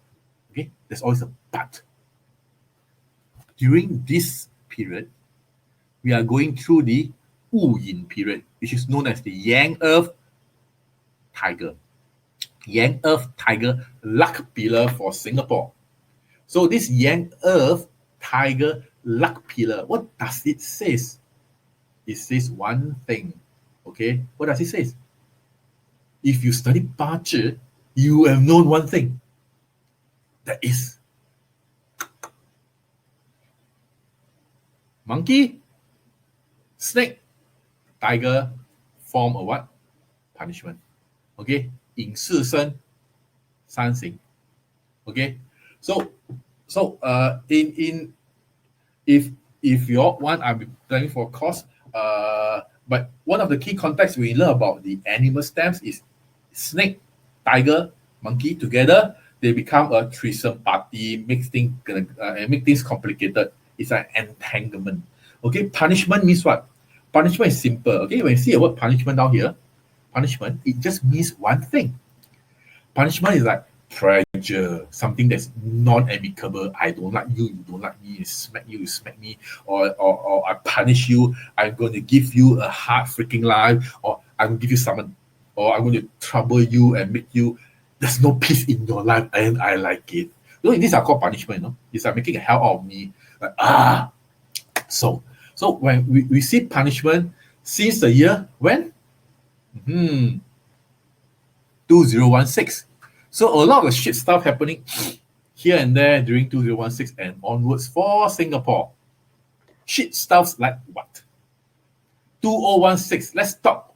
okay, there's always a but. During this period, we are going through the Wu Yin period, which is known as the Yang Earth Tiger. Yang Earth Tiger luck pillar for Singapore. So this Yang Earth Tiger luck pillar, what does it say? It says one thing. Okay, what does it say? If you study Bazi, you have known one thing. That is monkey, snake, tiger form a what? Punishment. Okay, 影视生三刑. Okay, so in if you all want, I'll be planning for a course. But one of the key contexts we learn about the animal stamps is snake, tiger, monkey together. They become a threesome party, make things complicated. It's an entanglement. Okay, punishment means what? Punishment is simple. Okay, when you see a word punishment down here, punishment, it just means one thing. Punishment is like pressure, something that's non-amicable. I don't like you, you don't like me, you smack me, or I punish you, I'm going to give you a hard freaking life, or I'm going to give you summon, or I'm going to trouble you and make you, there's no peace in your life, and I like it. You know, these are called punishment, no? It's like making a hell out of me. Like, So when we see punishment since the year when? 2016. So a lot of shit stuff happening here and there during 2016 and onwards for Singapore. Shit stuffs like what? 2016. Let's talk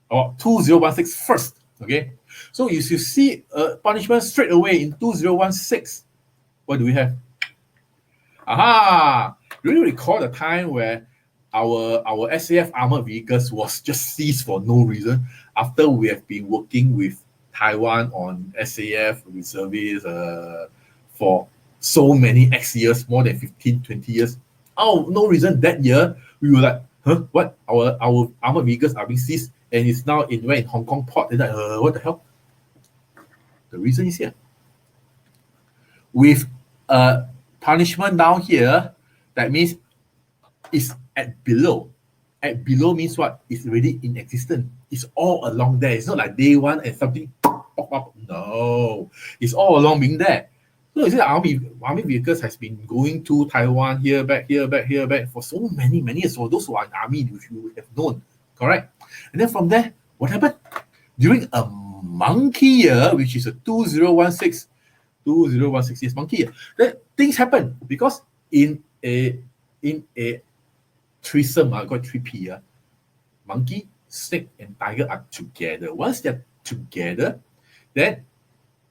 about 2016 first. Okay. So you see punishment straight away in 2016. What do we have? Aha! Do you recall the time where our SAF armored vehicles was just seized for no reason after we have been working with Taiwan on SAF reservists for so many X years, more than 15, 20 years. Oh, no reason that year we were like, huh? What? Our armored vehicles are being seized and it's now in Hong Kong port. And like, what the hell? The reason is here. With punishment down here, that means it's at below. At below means what? It's already in existence. It's all along there. It's not like day one and something pop up. No, it's all along being there. So you see, army vehicles has been going to Taiwan, here, back, for so many years. For those who are in army, which you have known, correct? And then from there, what happened? During a monkey year, which is a 2016 is monkey year, then things happen because in a threesome, I got 3P, monkey, snake, and tiger are together. Once they're together, then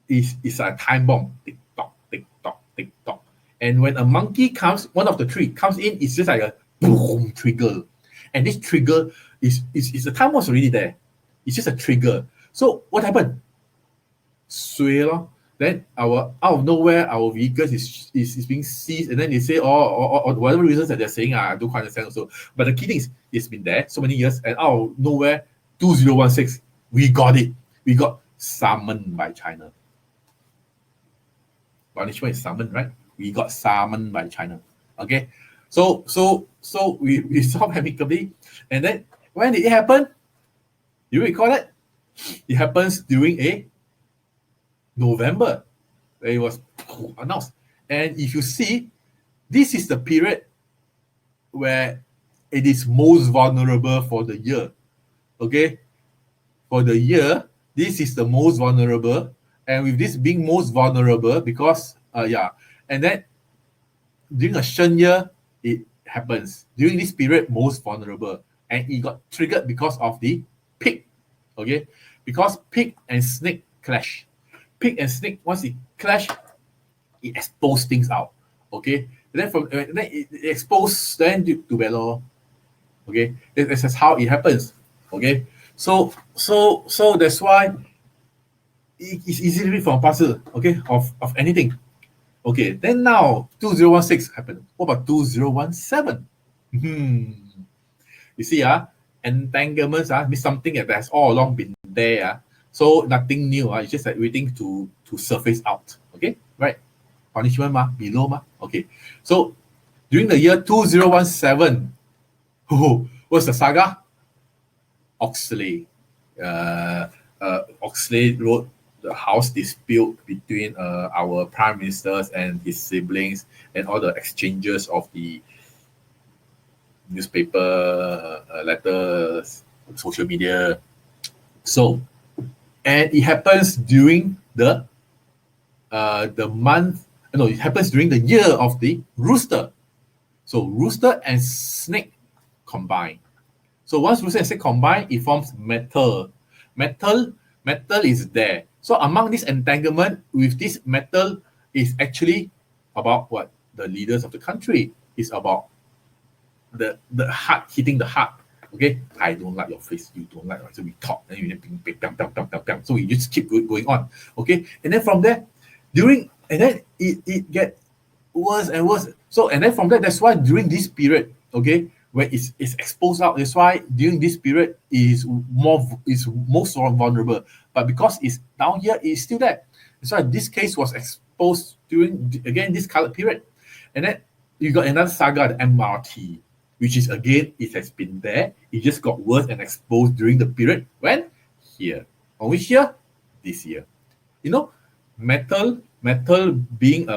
is a time bomb. Tick tock, tick tock, tick tock. And when a monkey comes, one of the three comes in, it's just like a boom trigger. And this trigger is the time was already there. It's just a trigger. So what happened? Sui lor. Then our out of nowhere, our vehicles is being seized, and then they say, or whatever reasons that they're saying, I don't quite understand also. But the key thing is, it's been there so many years, and out of nowhere, 2016, we got it. We got summoned by China. Punishment is summoned, right? We got summoned by China. Okay, so we solved amicably, and then when did it happen? You recall it? It happens during a November, where it was announced. And if you see, this is the period where it is most vulnerable for the year. Okay, for the year, this is the most vulnerable, and with this being most vulnerable, because and then during a Shen year, it happens during this period most vulnerable, and it got triggered because of the pig. Okay, because pig and snake clash. Pig and snake, once it clash, it exposes things out. Okay, and then from then it exposes then to battle. Okay, this is how it happens. Okay, so that's why it's easy to read from a puzzle. Okay, of anything. Okay, then now 2016 happened. What about 2017? You see, entanglements means something that has all along been there. So nothing new. It's just like waiting to surface out. Okay, right? Punishment below. Okay. So during the year 2017, what's the saga? Oxley. Oxley wrote the house dispute between our prime ministers and his siblings, and all the exchanges of the newspaper, letters, social media. So, and it happens during the month. No, it happens during the year of the rooster. So rooster and snake combine. So once rooster and snake combine, it forms metal. Metal is there. So among this entanglement with this metal is actually about what? The leaders of the country. Is about the heart, hitting the heart. Okay, I don't like your face, you don't like, so we talk, and you bang. So we just keep going on. Okay, and then from there, and then it get worse and worse. So and then from there, that's why during this period, okay, where it's exposed out, that's why during this period is most vulnerable. But because it's down here, it's still there. That's why this case was exposed during again this colored period, and then you got another saga, the MRT, which is again, it has been there. It just got worse and exposed during the period when? Here. On which year? This year. You know, metal being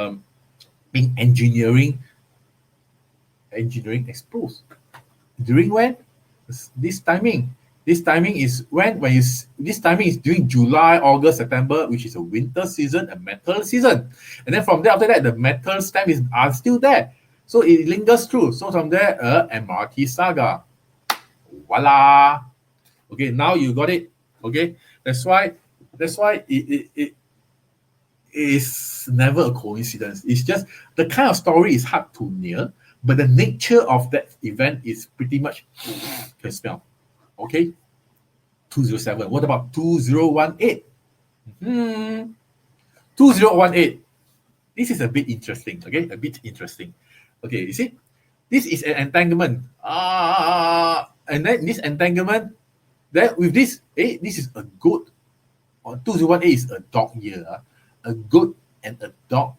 engineering exposed. During when? This timing. This timing is this timing is during July, August, September, which is a winter season, a metal season. And then from there, after that, the metal stamp are still there. So it lingers through. So from there, MRT saga. Voila. Okay, now you got it. Okay, that's why it is never a coincidence. It's just the kind of story is hard to nail, but the nature of that event is pretty much can smell. Okay, 207. What about 2018? 2018. This is a bit interesting. Okay, a bit interesting. Okay, you see, this is an entanglement. And then this entanglement, then with this, this is a goat. On 2018 is a dog year. A goat and a dog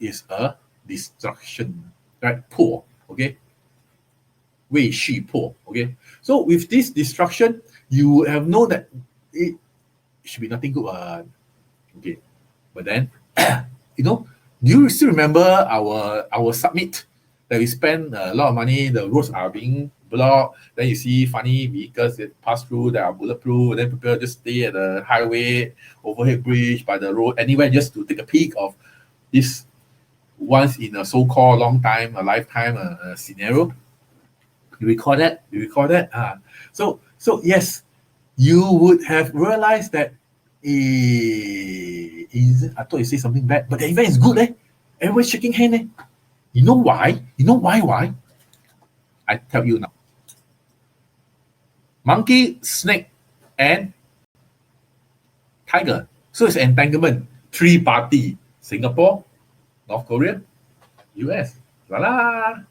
is a destruction, right? Poor, okay? 为续破, okay? So with this destruction, you have known that it should be nothing good. Okay, but then, do you still remember our summit that we spent a lot of money? The roads are being blocked. Then you see funny vehicles that pass through that are bulletproof. And then people just stay at the highway, overhead bridge, by the road, anywhere just to take a peek of this once in a so-called long time, a lifetime scenario. You recall that? So yes, you would have realized that I thought you say something bad, but the event is good, eh? Everybody's shaking hand, eh? You know why? You know why? I tell you now. Monkey, snake, and tiger. So it's entanglement. 3 party. Singapore, North Korea, US. Voila.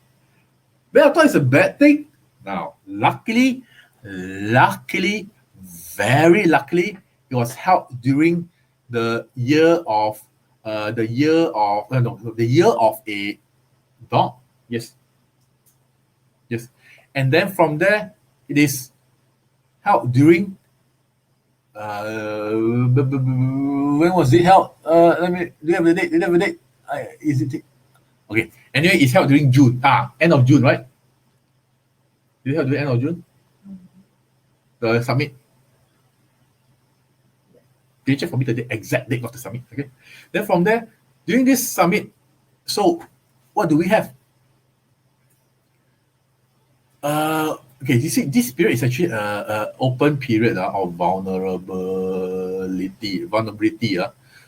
Well, I thought it's a bad thing. Now, luckily, very luckily, it was held during the year of the year of a dog. Yes. And then from there, it is held during when was it held? Let me do you have the date? Do you have the date? Is it okay? Anyway, it's held during June. End of June, right? Did it held during end of June? The summit. Can you check for me the exact date of the summit? Okay. Then from there, during this summit, so what do we have? Okay, you see, this period is actually a open period of vulnerability.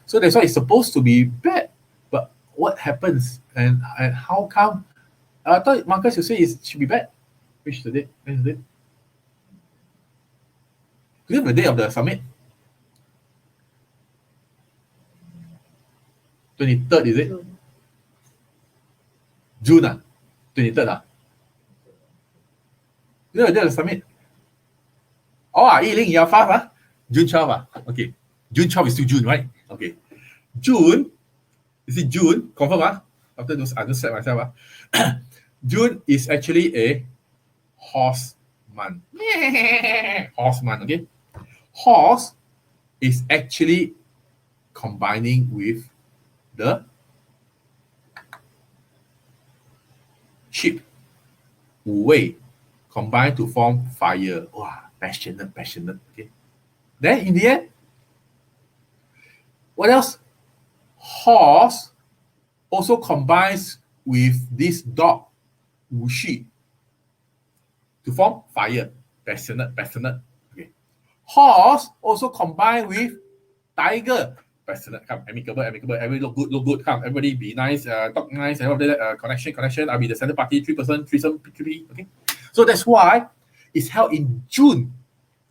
So that's why it's supposed to be bad. But what happens and how come? I thought Marcus, you say it should be bad. Which is the date? When is the date? Do you have the day of the summit? 23rd, is it? June, 23rd. Do you have the day of the summit? Yiling, you're fast, June 12, Okay. June 12 is still June, right? Okay. June, is it June? Confirm, After those, I just set myself, June is actually a horse month. Horse month, okay? Horse is actually combining with the sheep. Wu Wei combine to form fire. Wow, passionate. Okay. Then in the end, what else? Horse also combines with this dog, Wu Shi, to form fire. Passionate. Okay. Horse also combine with tiger. Passionate, come, amicable. Everybody look good, come. Everybody be nice, talk nice, and all that. Connection. I'll be the center party, 3%, threesome, 3. Okay. So that's why it's held in June.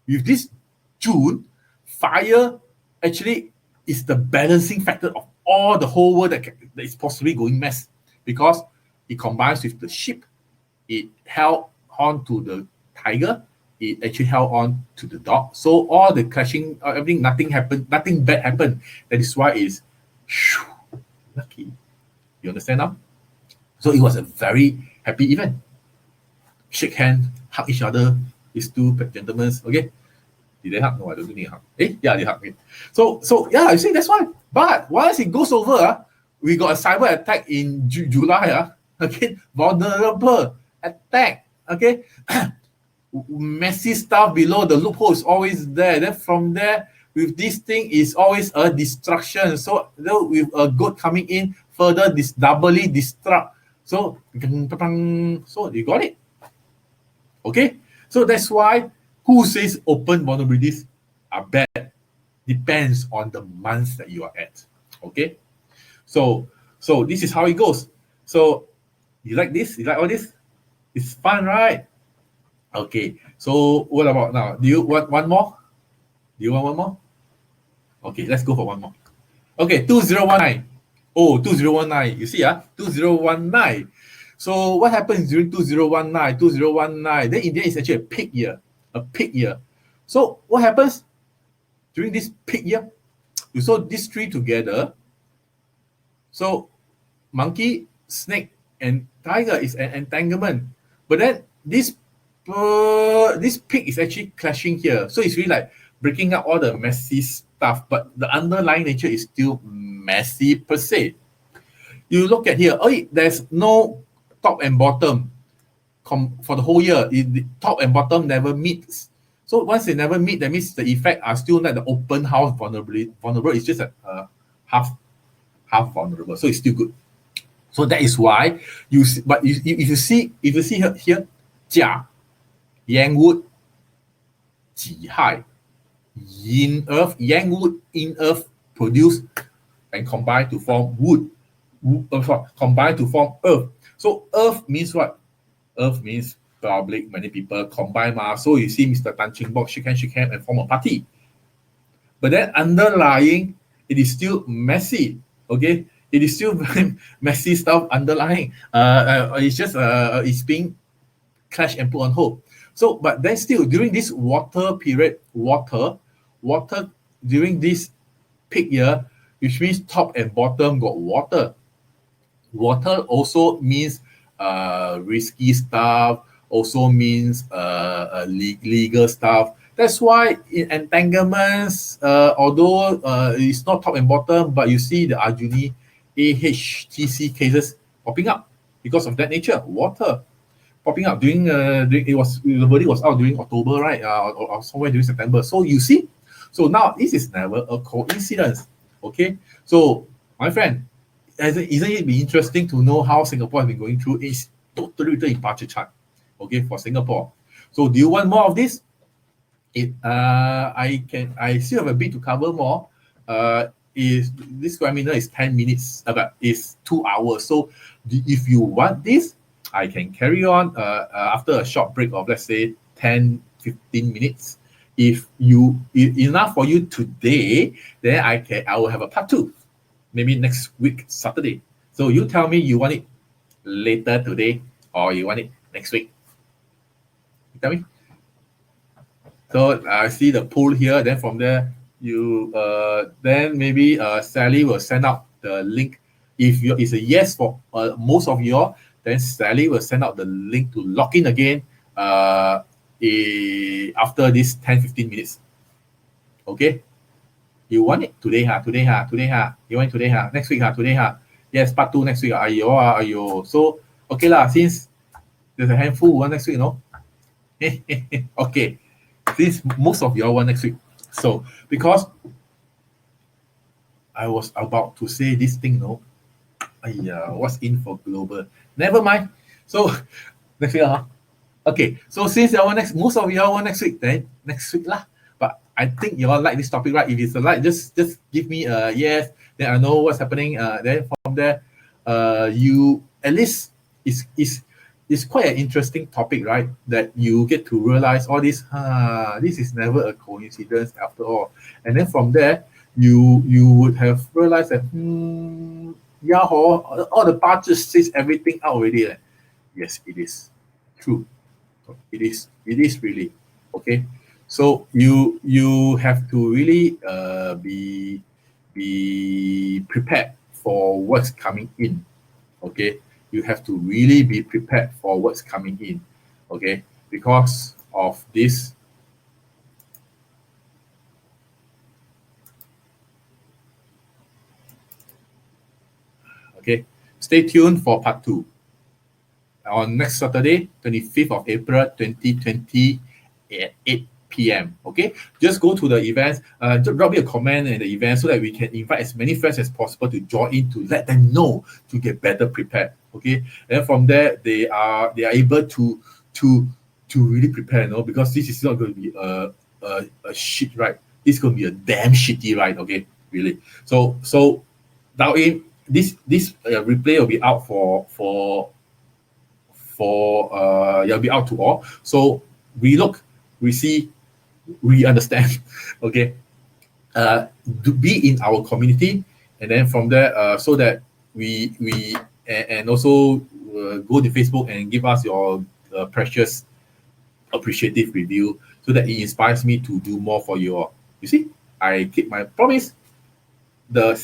With this June, fire actually is the balancing factor of all the whole world that is possibly going mess, because it combines with the sheep. It held on to the tiger. It actually held on to the dog. So all the clashing, everything, nothing happened, nothing bad happened. That is why it's lucky. You understand now? So it was a very happy event. Shake hands, hug each other. These two gentlemen, okay? Did they hug? No, I don't think they hug. Yeah, they hug. Okay. So yeah, you see, that's why. But once it goes over, we got a cyber attack in July. Okay, vulnerable attack. Okay. Messy stuff below the loophole is always there. Then from there, with this thing is always a destruction. So with a good coming in, further this doubly destruct. So you got it. Okay. So that's why who says open vulnerabilities are bad depends on the months that you are at. Okay. So this is how it goes. So you like this? You like all this? It's fun, right? Okay, so what about now? Do you want one more? Do you want one more? Okay, let's go for one more. Okay, 2019. Oh, 2019. You see, 2019. So what happens during 2019? 2019. Then in the end, it's actually a peak year. So what happens during this peak year? You saw these three together. So monkey, snake, and tiger is an entanglement. But then this peak is actually clashing here. So it's really like breaking up all the messy stuff, but the underlying nature is still messy per se. You look at here, there's no top and bottom for the whole year. The top and bottom never meets. So once they never meet, that means the effect are still not the open house vulnerable. It's just a half vulnerable. So it's still good. So that is why you see, but if you see here, Jia, Yang Wood, Ji Hai, yin earth, yang wood, yin earth produce and combine to form wood. Combine to form earth. So earth means what? Earth means public, many people combine. So you see Mr. Tan Ching Bok shake hand and form a party. But then underlying, it is still messy. Okay, it is still very messy stuff underlying. It's just it's being clashed and put on hold. So, but then still during this water period, water during this peak year, which means top and bottom got water. Water also means risky stuff, also means legal stuff. That's why in entanglements, although it's not top and bottom, but you see the Arjuni AHTC cases popping up because of that nature. Water popping up during the verdict was out during October, right? Or somewhere during September. So you see, so now this is never a coincidence. Okay, so my friend, isn't it be interesting to know how Singapore has been going through its totally written departure chart? Okay, for Singapore. So do you want more of this? I still have a bit to cover more. Is this webinar is 10 minutes, but it's 2 hours. So if you want this, I can carry on after a short break of let's say 10-15 minutes. If enough for you today, then I will have a part 2, maybe next week Saturday. So you tell me you want it later today or you want it next week. You tell me. So I see the pool here. Then from there, you then maybe Sally will send out the link. If it's a yes for most of you all, then Sally will send out the link to log in again after this 10-15 minutes. Okay? You want it today, today, you want it today, next week, today, yes, part 2 next week, ayo. So, okay lah, since there's a handful who want next week, no? Okay, since most of y'all want next week. So, because I was about to say this thing, no? What's in for global? Never mind. So, next week, okay, so since y'all want most of y'all want next week, then next week lah. But I think you all like this topic, right? If it's a like, just give me a yes. Then I know what's happening. Then from there, you at least it's quite an interesting topic, right? That you get to realize all this. This is never a coincidence after all. And then from there, you would have realized that all the parts just says everything out already. Yes, it is true. It is really okay. So you have to really be prepared for what's coming in. Okay, you have to really be prepared for what's coming in. Okay, because of this. Okay, stay tuned for part 2 on next Saturday, 25th of April 2020 at 8 p.m. Okay, just go to the events, drop me a comment in the event so that we can invite as many friends as possible to join in, to let them know, to get better prepared. Okay, and from there they are able to really prepare, because this is not going to be a shit ride. It's going to be a damn shitty ride. Okay, really. So dial in. This replay will be out it'll be out to all. So we look, we see, we understand. Okay, to be in our community, and then from there, so that we and also go to Facebook and give us your precious appreciative review, so that it inspires me to do more for you all. You see, I keep my promise. The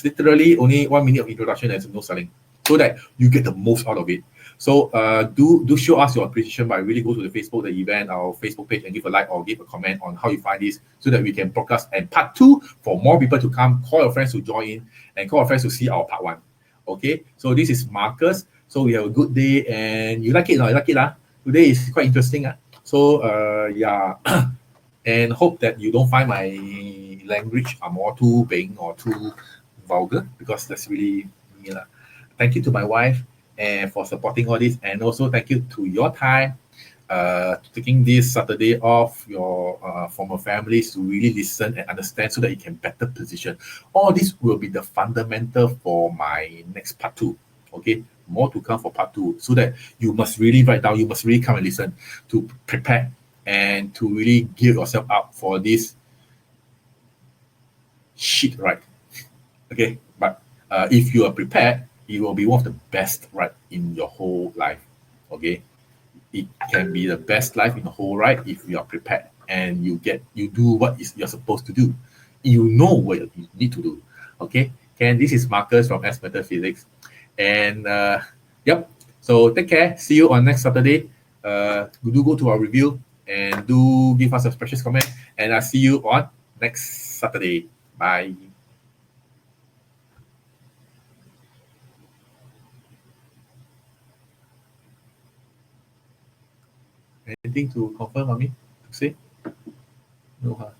literally only 1 minute of introduction and no selling, so that you get the most out of it. So do show us your appreciation by really go to the Facebook, the event, our Facebook page, and give a like or give a comment on how you find this, so that we can broadcast. And part 2 for more people to come. Call your friends to join in, and call your friends to see our part 1. Okay, so this is Marcus. So we have a good day, and you like it, you like it, Today is quite interesting, So yeah, and hope that you don't find my language are more too big or too vulgar, because that's really me. Thank you to my wife and for supporting all this, and also thank you to your time. taking this Saturday off your from your families to really listen and understand so that you can better position. All this will be the fundamental for my next part two. Okay, more to come for part two, so that you must really write down, you must really come and listen to prepare and to really gear yourself up for this shit, right? Okay, but if you are prepared, it will be one of the best right in your whole life. Okay, it can be the best life in the whole ride if you are prepared and you do what is you're supposed to do. You know what you need to do. Okay. And this is Marcus from S Metaphysics. And yep. So take care. See you on next Saturday. Do go to our review and do give us a precious comment. And I'll see you on next Saturday. Bye. Anything to confirm, Mami? To say? No, huh?